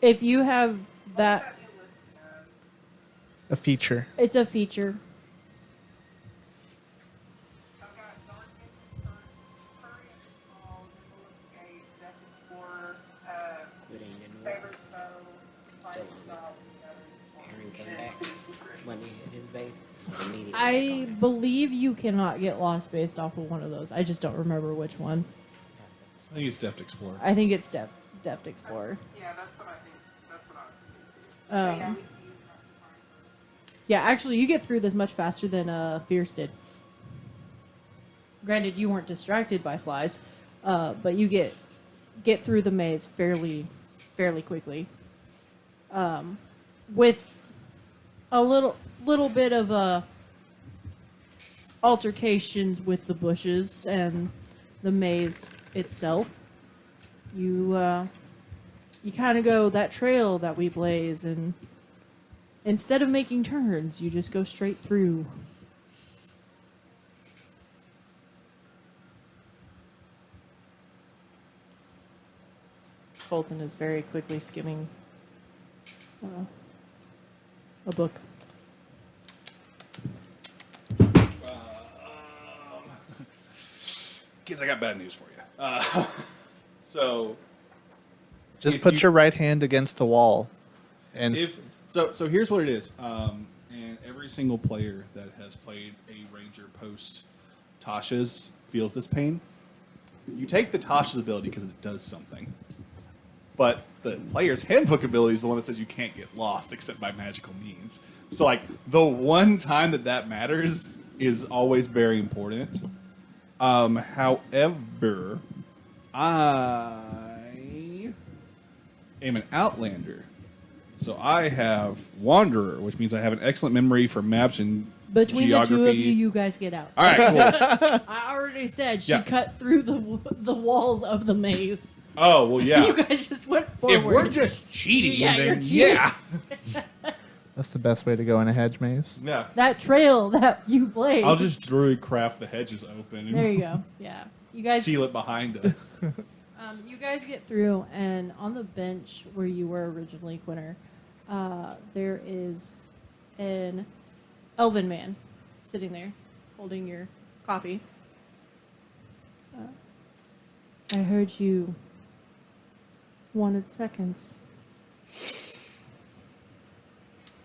If you have that, A feature. it's a feature. I've got Dark Courage, Investigate, Death Explorer, Favorite Foe, Fight Style, When he hit his babe, immediately. I believe you cannot get lost based off of one of those. I just don't remember which one. I think it's Deft Explorer. I think it's Deft Explorer. Yeah, that's what I think. That's what I was thinking. So, yeah, we can use that to find her. Yeah, actually, you get through this much faster than Fierce did. Granted, you weren't distracted by flies, but you get through the maze fairly quickly. With a little bit of altercations with the bushes and the maze itself. You kind of go that trail that we blaze, and instead of making turns, you just go straight through. Bolton is very quickly skimming a book. Kids, I got bad news for you. So Just If put you- your right hand against the wall, and so here's what it is. And every single player that has played a ranger post Tasha's feels this pain. You take the Tasha's ability because it does something, but the player's handbook ability is the one that says you can't get lost except by magical means. So like the one time that matters is always very important. However, I am an outlander. So I have Wanderer, which means I have an excellent memory for maps and Between geography. the two of you, you guys get out. All right, cool. I already said she Yeah. cut through the walls of the maze. Oh, well, yeah. You guys just went forward. If we're just cheating, Yeah, you're then cheating. yeah. that's the best way to go in a hedge maze. Yeah. that trail that you blazed. I'll just druid craft the hedges open and There you go. Yeah, you guys. seal it behind us. You guys get through, and on the bench where you were originally, Quinter, there is an elven man sitting there holding your coffee. I heard you wanted seconds.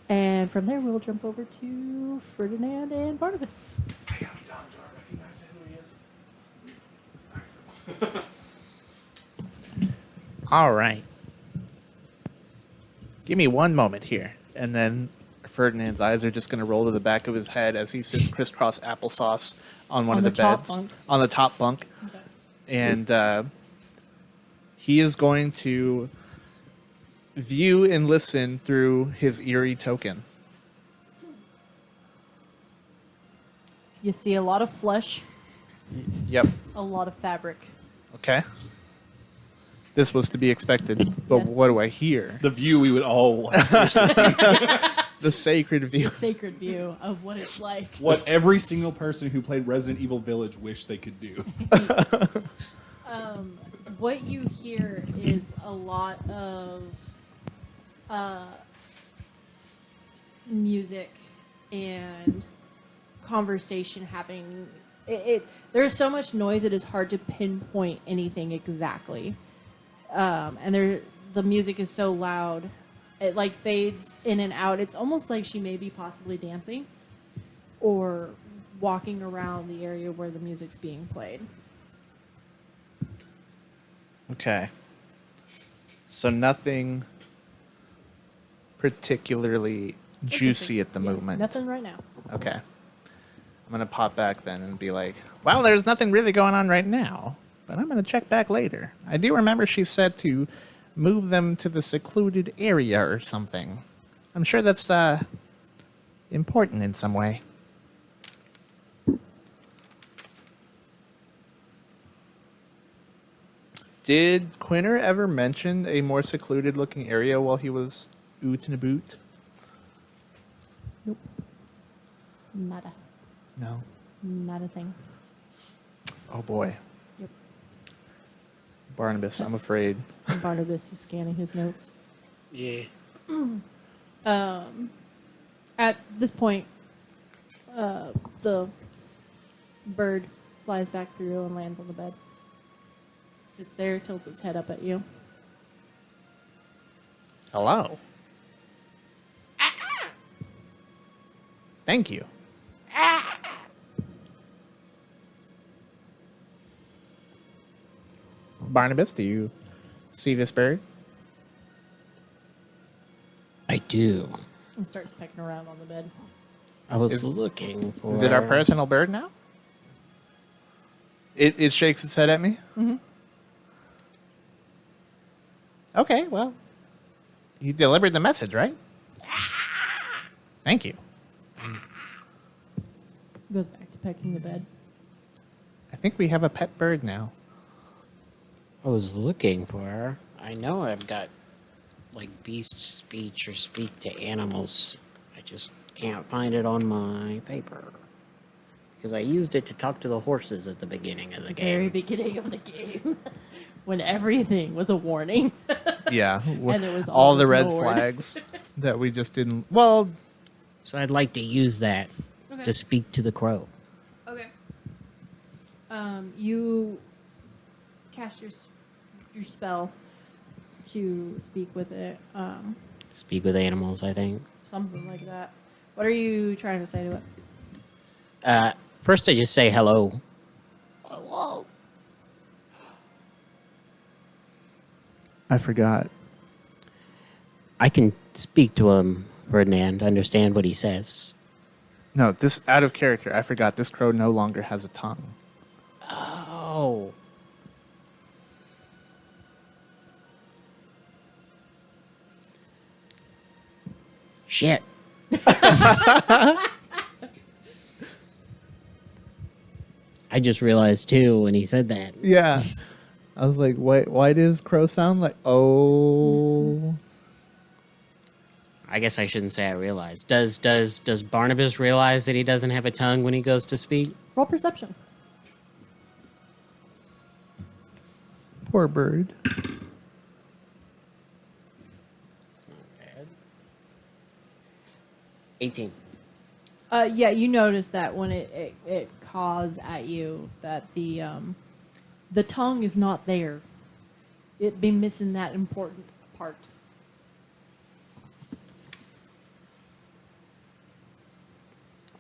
And from there, we'll jump over to Ferdinand and Barnabas. All right. Give me one moment here. And then Ferdinand's eyes are just going to roll to the back of his head as he sits crisscross applesauce on one On of the the top beds. bunk. On the top bunk. Okay. And he is going to view and listen through his eerie token. You see a lot of flesh, Yep. a lot of fabric. Okay. This was to be expected, but Yes. what do I hear? The view we would all The sacred view. Sacred view of what it's like. what every single person who played Resident Evil Village wished they could do. What you hear is a lot of music and conversation happening. There's so much noise it is hard to pinpoint anything exactly. And the music is so loud, it like fades in and out. It's almost like she may be possibly dancing or walking around the area where the music's being played. Okay. So nothing particularly juicy at the Yeah, moment. Nothing right now. Okay. I'm going to pop back then and be like, well, there's nothing really going on right now, but I'm going to check back later. I do remember she said to move them to the secluded area or something. I'm sure that's important in some way. Did Quinner ever mention a more secluded looking area while he was oot and a boot? Nope. Nada. No. Not a thing. Oh boy. Yep. Barnabas, I'm afraid. Barnabas is scanning his notes. Yeah. At this point, the bird flies back through and lands on the bed. Sits there, tilts its head up at you. Hello. Thank you. Barnabas, do you see this bird? I do. And starts pecking around on the bed. I was Is- looking for. Is it our personal bird now? It shakes its head at me? Mm-hmm. Okay, well, you delivered the message, right? Thank you. Goes back to pecking the bed. I think we have a pet bird now. I was looking for her. I know I've got like beast speech or speak to animals. I just can't find it on my paper. Because I used it to talk to the horses at the beginning of the Very game. beginning of the game. When everything was a warning. Yeah. And it was all all the red ignored. flags that we just didn't. Well, So I'd like to use that Okay. to speak to the crow. Okay. You cast your spell to speak with it. Speak with animals, I think. Something like that. What are you trying to say to it? First, I just say hello. Hello. I forgot. I can speak to him, Ferdinand, understand what he says. No, this out of character. I forgot. This crow no longer has a tongue. Oh. Shit. I just realized too when he said that. Yeah. I was like, why does crow sound like oh? I guess I shouldn't say I realized. Does Barnabas realize that he doesn't have a tongue when he goes to speak? Roll perception. Poor bird. It's not bad. 18. Yeah, you notice that when it caws at you, that the The tongue is not there. It be missing that important part.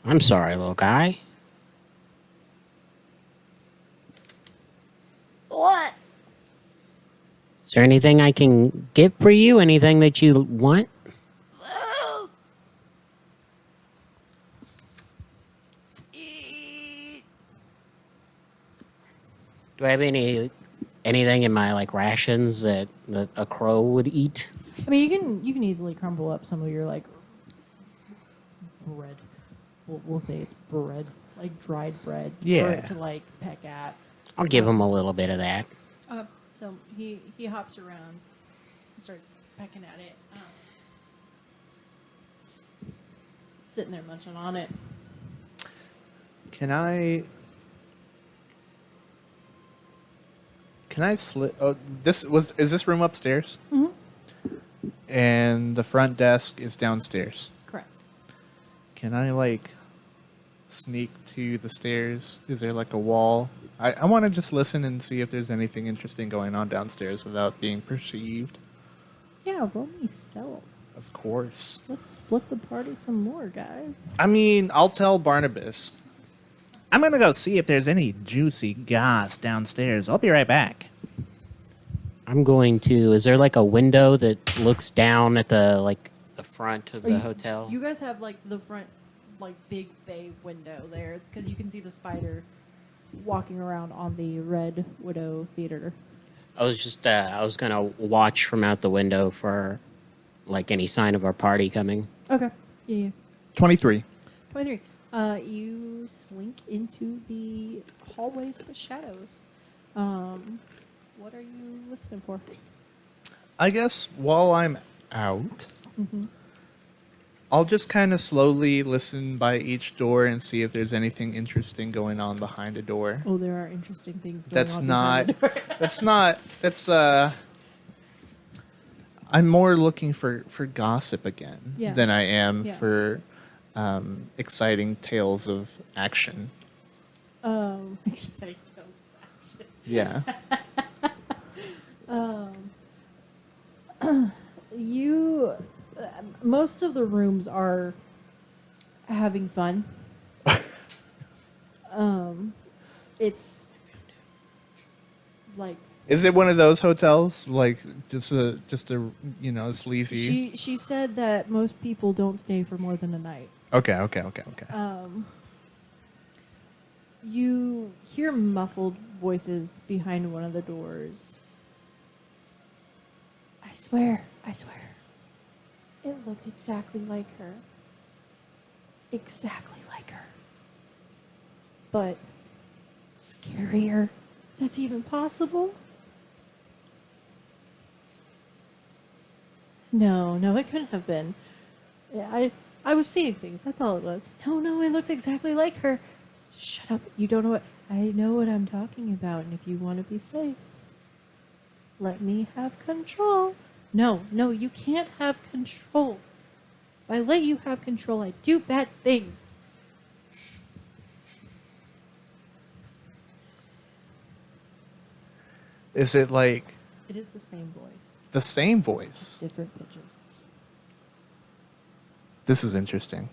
I'm sorry, little guy. What? Is there anything I can get for you? Anything that you want? Food. Eat. Do I have anything in my like rations that a crow would eat? I mean, you can easily crumble up some of your like bread. We'll say it's bread, like dried bread, for Yeah. it to like peck at. I'll give him a little bit of that. So he hops around and starts pecking at it, sitting there munching on it. Can I slip? Oh, is this room upstairs? Mm-hmm. And the front desk is downstairs. Correct. Can I like sneak to the stairs? Is there like a wall? I want to just listen and see if there's anything interesting going on downstairs without being perceived. Yeah, roll me stealth. Of course. Let's split the party some more, guys. I mean, I'll tell Barnabas. I'm gonna go see if there's any juicy goss downstairs. I'll be right back. I'm going to. Is there like a window that looks down at the front of the hotel? You guys have like the front, like big bay window there because you can see the spider walking around on the Red Widow Theater. I was gonna watch from out the window for like any sign of our party coming. Okay. Yeah. 23. 23. You slink into the hallway's shadows. What are you listening for? I guess while I'm out, I'll just kind of slowly listen by each door and see if there's anything interesting going on behind a door. Oh, there are interesting things going That's on. not. behind the door. That's. I'm more looking for gossip again Yeah. than I am Yeah. for exciting tales of action. Exciting tales of action. Yeah. Most of the rooms are having fun. It's like Is it one of those hotels like just a sleazy? she said that most people don't stay for more than a night. Okay. You hear muffled voices behind one of the doors. I swear. It looked exactly like her. Exactly like her. But scarier. That's even possible? No, it couldn't have been. Yeah, I was seeing things. That's all it was. No, it looked exactly like her. Just shut up. You don't know what... I know what I'm talking about, and if you want to be safe, let me have control. No, you can't have control. If I let you have control, I do bad things. Is it like It is the same voice, the same voice? different pitches. This is interesting.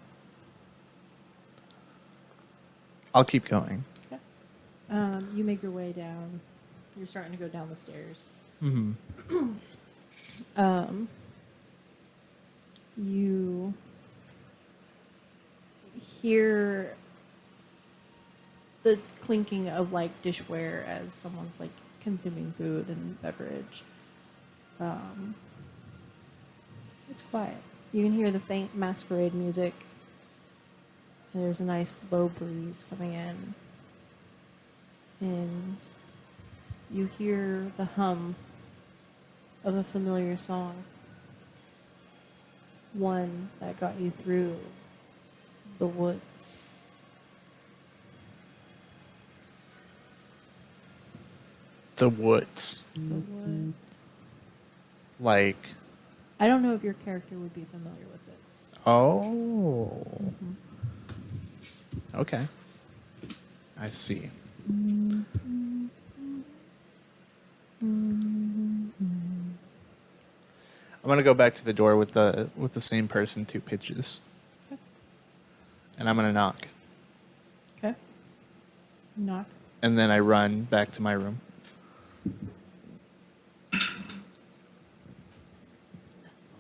I'll keep going. Okay. You make your way down. You're starting to go down the stairs. You hear the clinking of like dishware as someone's like consuming food and beverage. It's quiet. You can hear the faint masquerade music. There's a nice low breeze coming in. And you hear the hum of a familiar song. One that got you through the woods. The woods. The woods. Like, I don't know if your character would be familiar with this. oh. Okay. I see. going to go back to the door with the same person 2 pitches. And I'm going to knock. Okay. Knock. And then I run back to my room.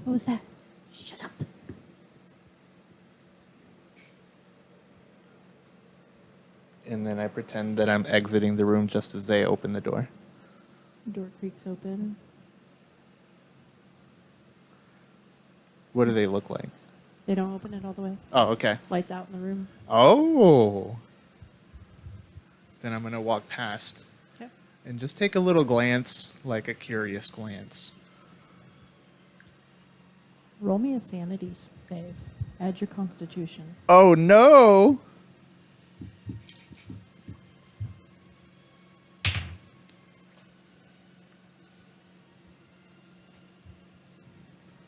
What was that? Shut up. And then I pretend that I'm exiting the room just as they open the door. Door creaks open. What do they look like? They don't open it all the way. Oh, okay. Lights out in the room. Oh. Then I'm going to walk past Okay. and just take a little glance, like a curious glance. Roll me a sanity save. Add your constitution. Oh, no.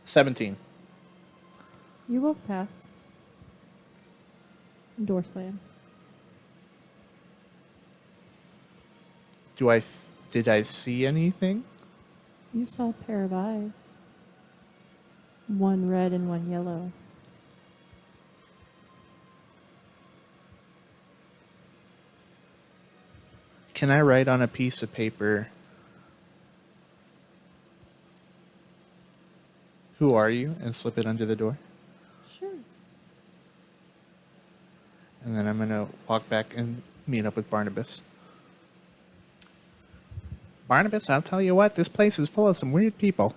$17. You walk past. Door slams. Did I see anything? You saw a pair of eyes. One red and one yellow. Can I write on a piece of paper, "Who are you?" and slip it under the door? Sure. And then I'm going to walk back and meet up with Barnabas. Barnabas, I'll tell you what, this place is full of some weird people.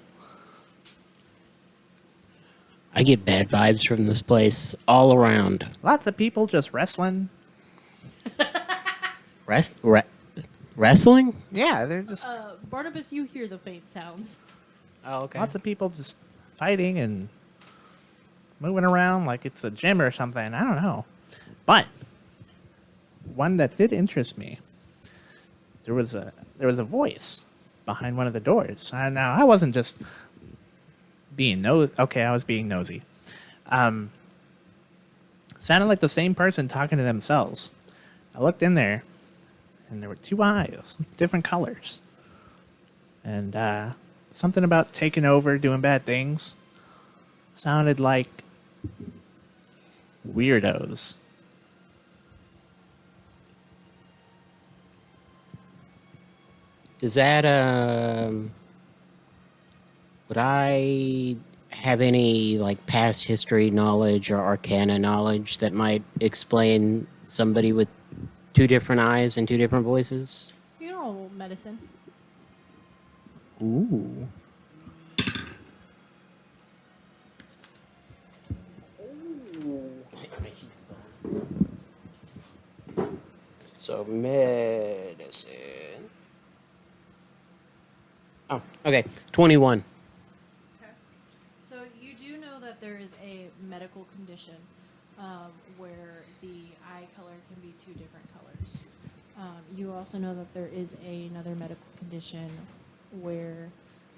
I get bad vibes from this place all around. Lots of people just wrestling. Wrestling? Yeah, they're just Barnabas, you hear the faint sounds. Oh, okay. lots of people just fighting and moving around like it's a gym or something. I don't know. But one that did interest me, there was a voice behind one of the doors. Now, I wasn't just being I was being nosy. Sounded like the same person talking to themselves. I looked in there, and there were 2 eyes, different colors. And something about taking over, doing bad things. Sounded like weirdos. Does that, would I have any, like, past history knowledge or arcana knowledge that might explain somebody with 2 different eyes and 2 different voices? You know medicine. Ooh. So, medicine. Oh, okay. 21. Okay. So you do know that there is a medical condition where the eye color can be 2 different colors. You also know that there is another medical condition where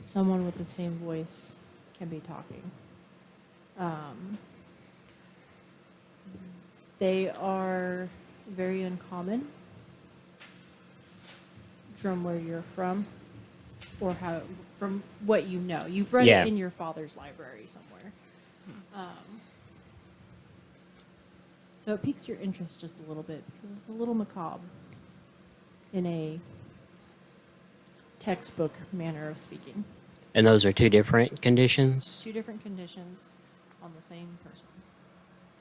someone with the same voice can be talking. They are very uncommon from where you're from, or from what you know. You've read Yeah. it in your father's library somewhere. So it piques your interest just a little bit because it's a little macabre in a textbook manner of speaking. And those are 2 different conditions? 2 different conditions on the same person,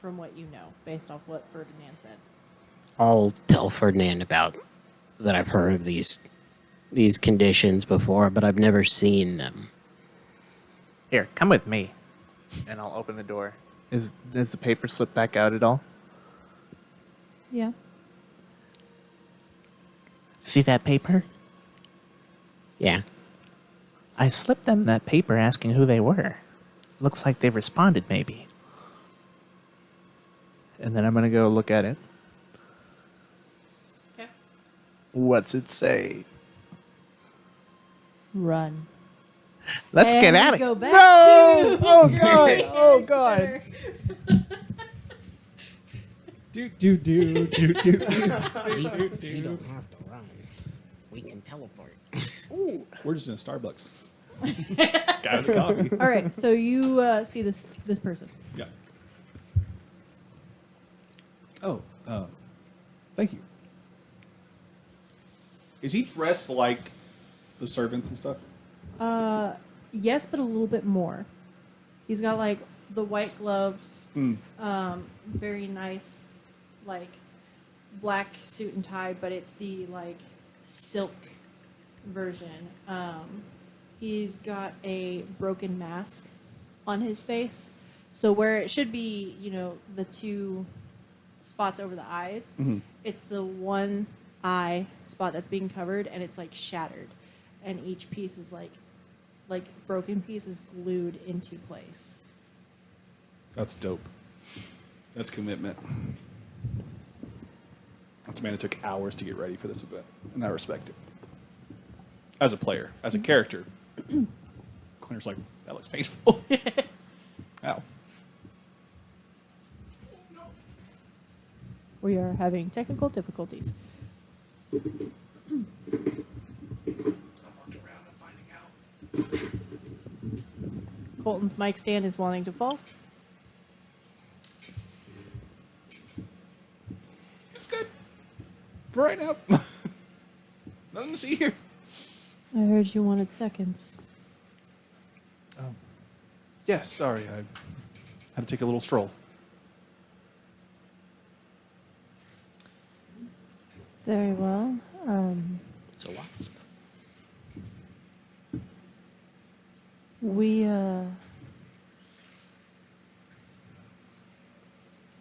from what you know, based off what Ferdinand said. I'll tell Ferdinand about that I've heard of these conditions before, but I've never seen them. Here, come with me. And I'll open the door. Does the paper slip back out at all? Yeah. See that paper? Yeah. I slipped them that paper asking who they were. Looks like they've responded, maybe. And then I'm going to go look at it. Okay. What's it say? Run. Let's And get we at it. go back No! to- Oh, God. Oh, God. Do. We don't have to run. We can teleport. Ooh, we're just in a Starbucks. Guy with the coffee. All right, so you see this person. Yeah. Oh, thank you. Is he dressed like the servants and stuff? Yes, but a little bit more. He's got like the white gloves, very nice, like black suit and tie, but it's the like silk version. He's got a broken mask on his face, so where it should be, the two spots over the eyes, it's the one eye spot that's being covered, and it's like shattered, and each piece is like broken piece is glued into place. That's dope. That's commitment. That's a man that took hours to get ready for this event, and I respect it. As a player, as a character, Quinter's like, that looks painful. Ow. We are having technical difficulties. I walked around and finding out. Colton's mic stand is wanting to fall. It's good. For right now. Nothing to see here. I heard you wanted seconds. Yes, sorry. I had to take a little stroll. Very well. It's a wasp.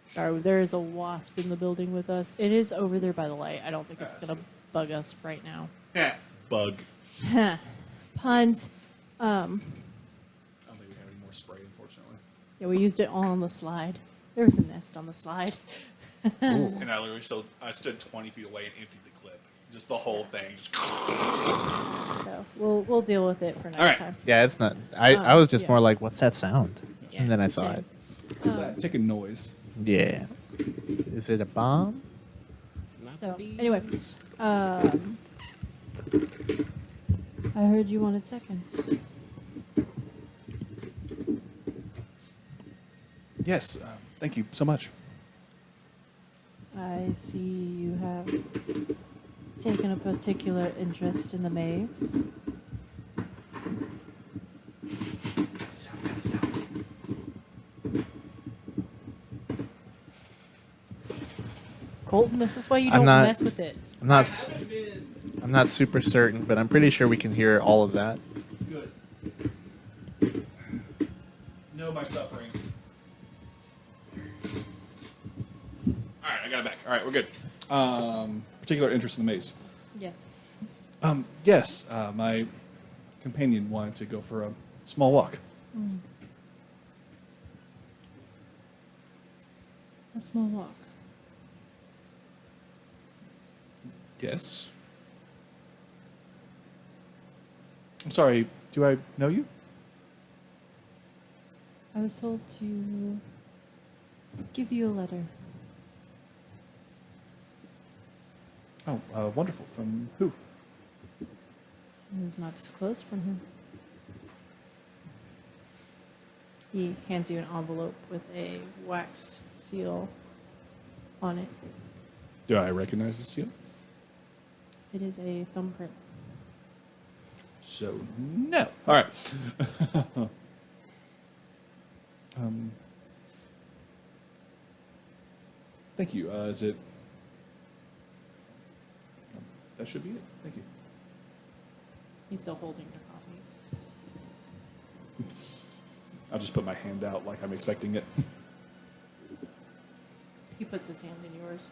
Sorry, there is a wasp in the building with us. It is over there by the light. I don't think it's gonna bug us right now. Yeah. Bug. Puns. I don't think we have any more spray, unfortunately. Yeah, we used it all on the slide. There was a nest on the slide. And I stood 20 feet away and emptied the clip. Just the whole thing. Just So we'll deal with it for next All right. time. Yeah, it's not. I was just yeah. more like, what's that sound? Yeah, And then I saw same. it. take a noise. Yeah. Is it a bomb? Not So the anyway, bees. I heard you wanted seconds. Yes, thank you so much. I see you have taken a particular interest in the maze. Colton, this is why you I'm don't not- mess with it. I'm not super certain, but I'm pretty sure we can hear all of that. Good. Know my suffering. All right, I got it back. All right, we're good. Particular interest in the maze. Yes. Yes, my companion wanted to go for a small walk. A small walk. Yes. I'm sorry, do I know you? I was told to give you a letter. Oh, wonderful. From who? It was not disclosed from him. He hands you an envelope with a waxed seal on it. Do I recognize the seal? It is a thumbprint. So, no. All right. Thank you. Is it... that should be it. Thank you. He's still holding your copy. I'll just put my hand out like I'm expecting it. He puts his hand in yours.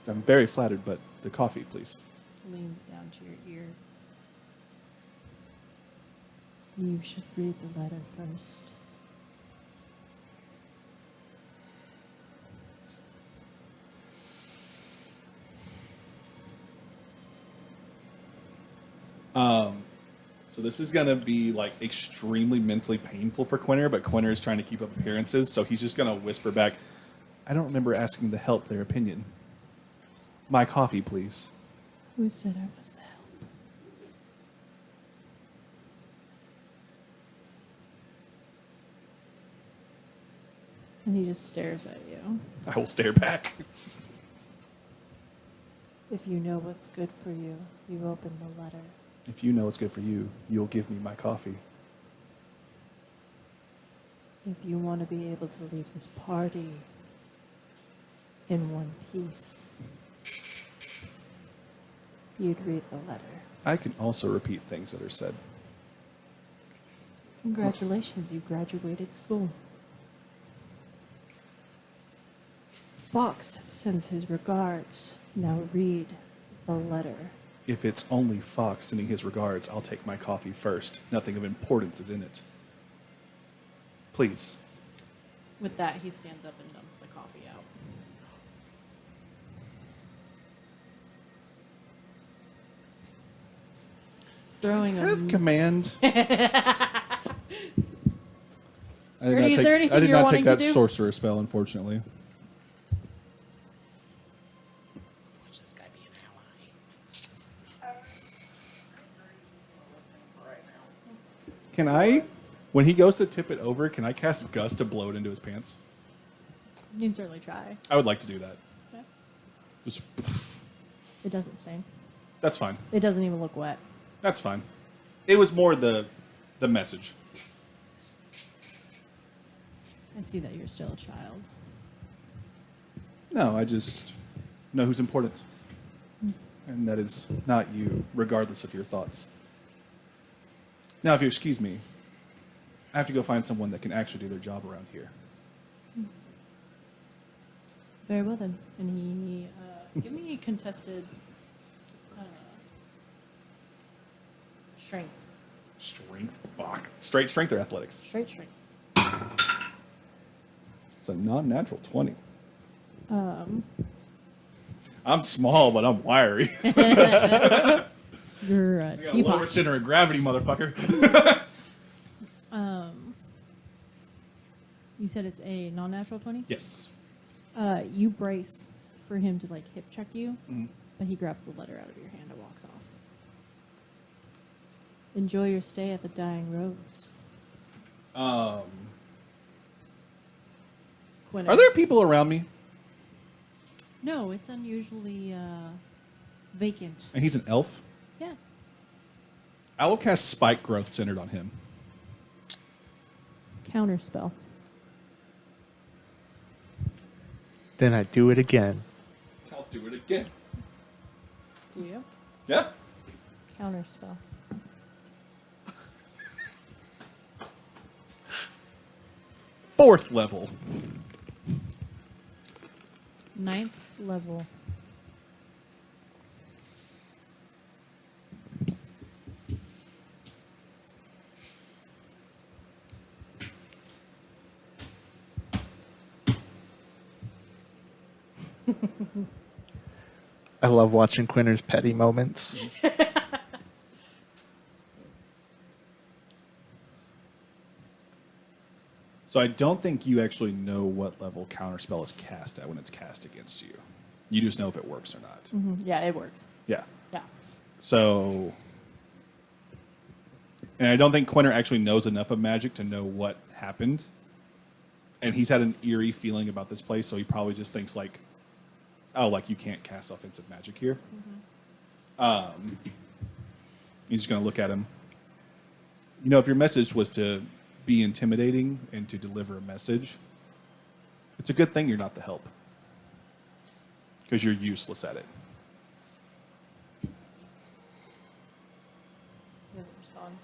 I'm very flattered, but the coffee, please. Leans down to your ear. You should read the letter first. So this is gonna be like extremely mentally painful for Quinter, but Quinter is trying to keep up appearances, so he's just gonna whisper back, "I don't remember asking to help their opinion. My coffee, please." Who said I was the help? And he just stares at you. I will stare back. If you know what's good for you, you open the letter. If you know what's good for you, you'll give me my coffee. If you want to be able to leave this party in one piece, you'd read the letter. I can also repeat things that are said. Congratulations, you graduated school. Fox sends his regards. Now read the letter. If it's only Fox sending his regards, I'll take my coffee first. Nothing of importance is in it. Please. With that, he stands up and dumps the coffee out. Throwing a Have command. Ernie, is there anything I did you're not wanting take to that do? sorcerer spell, unfortunately. Watch this guy be an ally. Can I, when he goes to tip it over, can I cast Gust to blow it into his pants? You can certainly try. I would like to do that. Okay. Just, It doesn't sting. that's fine. It doesn't even look wet. That's fine. It was more the message. I see that you're still a child. No, I just know who's important. And that is not you, regardless of your thoughts. Now, if you excuse me, I have to go find someone that can actually do their job around here. Very well then. And he give me a contested strength. Strength? Fuck. Straight strength or athletics? Straight strength. It's a non-natural 20. Um, I'm small, but I'm wiry. You're a I got a lower teapot. center of gravity, motherfucker. You said it's a non-natural 20? Yes. You brace for him to like hip check you, Mhm. but he grabs the letter out of your hand and walks off. Enjoy your stay at the Dying Rose. Quinn. Are there people around me? No, it's unusually vacant. And he's an elf? Yeah. I will cast Spike Growth centered on him. Counterspell. Then I do it again. I'll do it again. Do you? Yeah? Counterspell. Fourth level. 9th level. I love watching Quinner's petty moments. So I don't think you actually know what level Counterspell is cast at when it's cast against you. You just know if it works or not. Yeah, it works. Yeah. Yeah. So, and I don't think Quinter actually knows enough of magic to know what happened. And he's had an eerie feeling about this place, so he probably just thinks like, oh, like you can't cast offensive magic here. He's just going to look at him. You know, if your message was to be intimidating and to deliver a message, it's a good thing you're not the help. Because you're useless at it. He doesn't respond.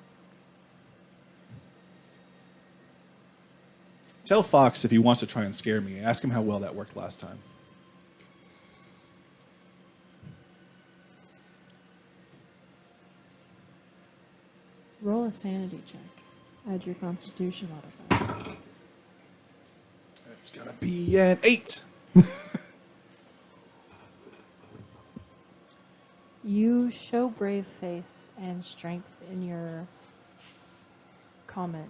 Tell Fox if he wants to try and scare me. Ask him how well that worked last time. Roll a sanity check. Add your constitution modifier. It's going to be an 8. You show brave face and strength in your comment,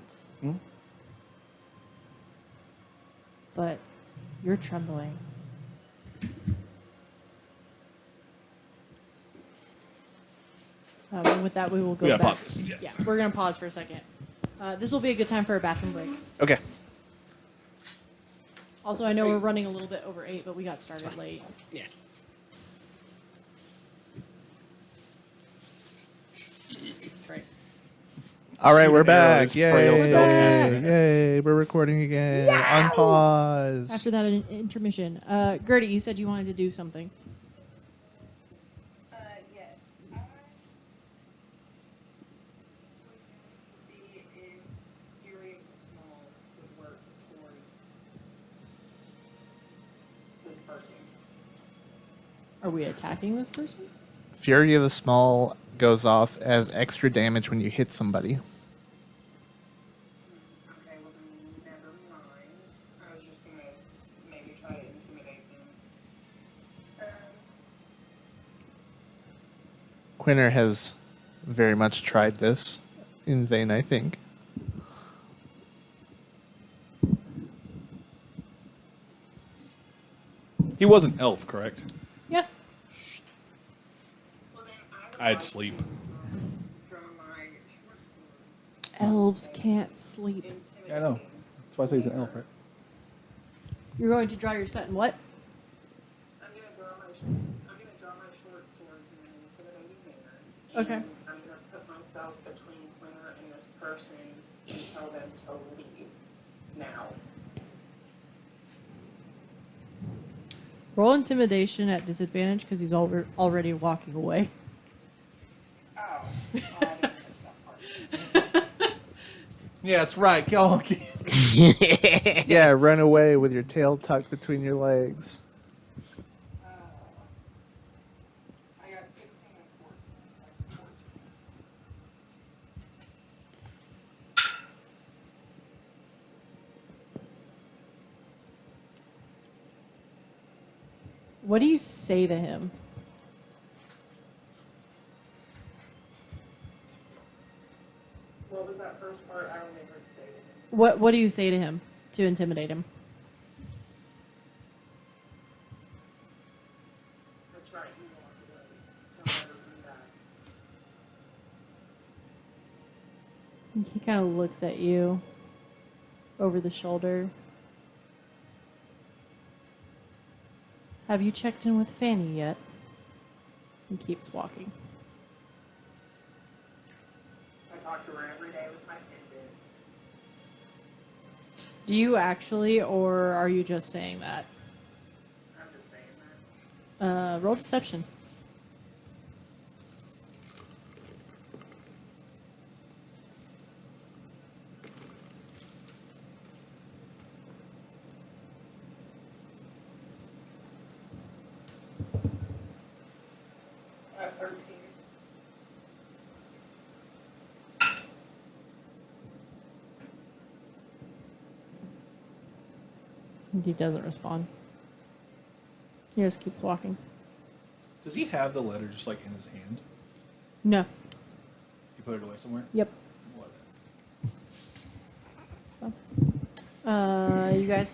but you're trembling. And with that, we will go We gotta back. pause this, yeah. we're going to pause for a second. This will be a good time for a bathroom break. Okay. Also, I know we're running a little bit over 8, but we got started late. Yeah. Right. All right, we're Student back. errors, frail Yay! spellcasting. Yay! We're recording again. Unpause. After that intermission, Gertie, you said you wanted to do something. Yes. I see if Fury Small would work towards this person. Are we attacking this person? Fury of the Small goes off as extra damage when you hit somebody. Okay, well then never mind. I was just gonna maybe try to intimidate them. Quinner has very much tried this in vain, I think. He was an elf, correct? Yeah. Well then I'd sleep. draw my short swords. Elves can't sleep. Intimidate Yeah, I know. them. That's why I say he's an elf, right? You're going to draw your set and what? I'm gonna draw my short swords and then intimidate there. Okay. And I'm gonna put myself between Quinner and this person and tell them to leave now. Roll intimidation at disadvantage because he's already walking away. Oh, I didn't catch that part. Yeah, that's right. Y'all. Yeah, run away with your tail tucked between your legs. I got 16 and 14. What do you say to him? What was that first part? I don't remember it say to him. What do you say to him to intimidate him? That's right, you walked away. Don't ever come back. He kind of looks at you over the shoulder. Have you checked in with Fanny yet? And keeps walking. I talk to her every day with my Fitbit. Do you actually, or are you just saying that? I'm just saying that. Roll deception. At 13. He doesn't respond. He just keeps walking. Does he have the letter just like in his hand? No. He put it away somewhere? Yep. What? So, you guys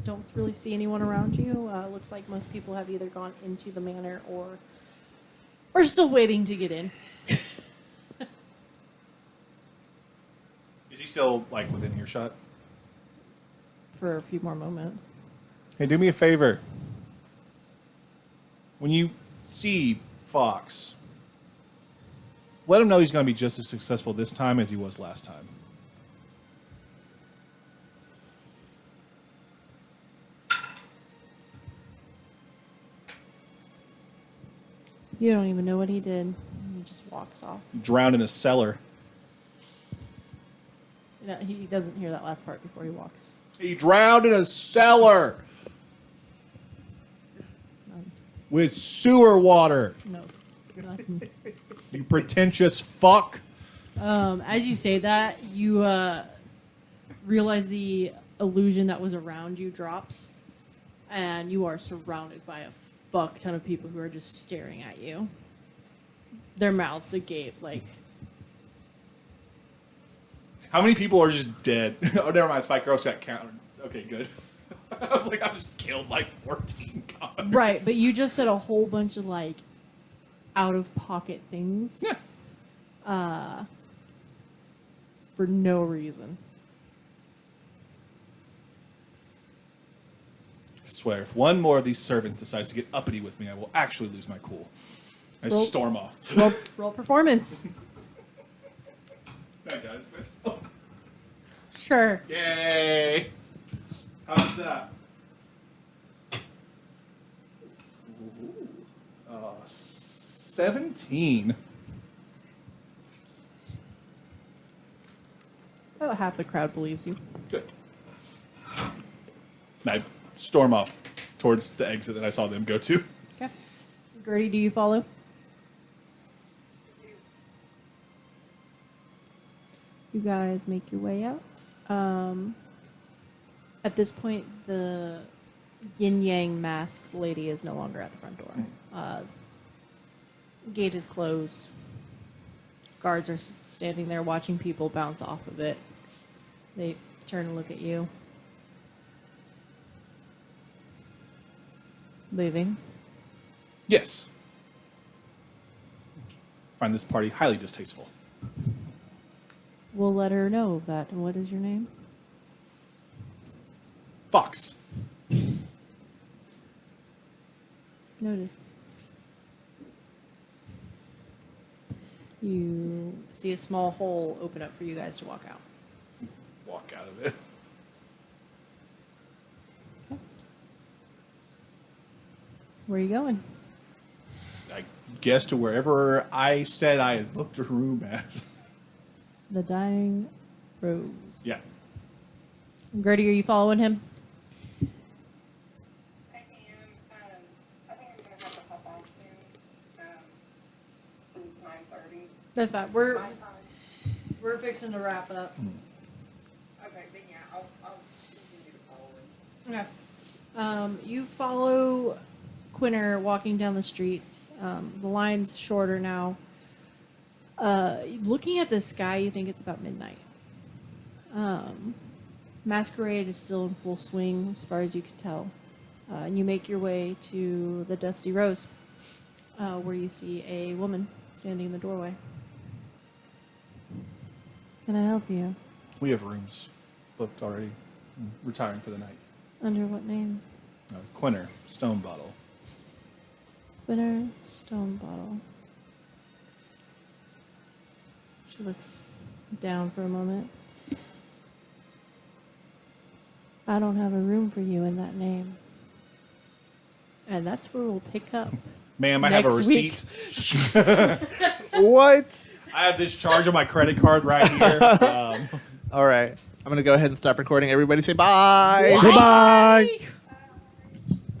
don't really see anyone around you. Looks like most people have either gone into the manor or are still waiting to get in. Is he still like within earshot? For a few more moments. Hey, do me a favor. When you see Fox, let him know he's going to be just as successful this time as he was last time. You don't even know what he did. He just walks off. Drowned in a cellar. You know, he doesn't hear that last part before he walks. He drowned in a cellar with sewer water. No. Nothing. You pretentious fuck. As you say that, you realize the illusion that was around you drops, and you are surrounded by a fuck ton of people who are just staring at you. Their mouths agape, like, How many people are just dead? Oh, never mind. Spike Gross got counted. Okay, good. I was like, I've just killed like 14 guys. right, but you just said a whole bunch of, like, out-of-pocket things. Yeah. For no reason. swear, if one more of these servants decides to get uppity with me, I will actually lose my cool. I Roll- storm off. Roll performance. That guy's myself. Sure. Yay! How's that? Ooh, 17. About half the crowd believes you. Good. I storm off towards the exit that I saw them go to. Okay. Gertie, do you follow? You guys make your way out. At this point, the yin yang masked lady is no longer at the front door. Gate is closed. Guards are standing there watching people bounce off of it. They turn and look at you. Leaving. Yes. Find this party highly distasteful. We'll let her know that. And what is your name? Fox. Noted. You see a small hole open up for you guys to walk out. Walk out of it. Where are you going? I guess to wherever I said I had booked a room at. The Dying Rose. Yeah. Gertie, are you following him? I am, I think I'm gonna have to hop off soon. It's 9:30. That's fine. My time. We're fixing to wrap up. Okay, then yeah, I'll continue to follow him. You follow Quinner walking down the streets. The line's shorter now. Looking at the sky, you think it's about midnight. Masquerade is still in full swing, as far as you can tell. And you make your way to the Dusty Rose, where you see a woman standing in the doorway. Can I help you? We have rooms booked already. I'm retiring for the night. Under what name? Quinner, Stone Bottle. Quinner Stone Bottle. She looks down for a moment. I don't have a room for you in that name. And that's where we'll pick up. Ma'am, I have a Next week. receipt. What? I have this charge on my credit card right here. All right. I'm going to go ahead and stop recording. Everybody say bye. Goodbye.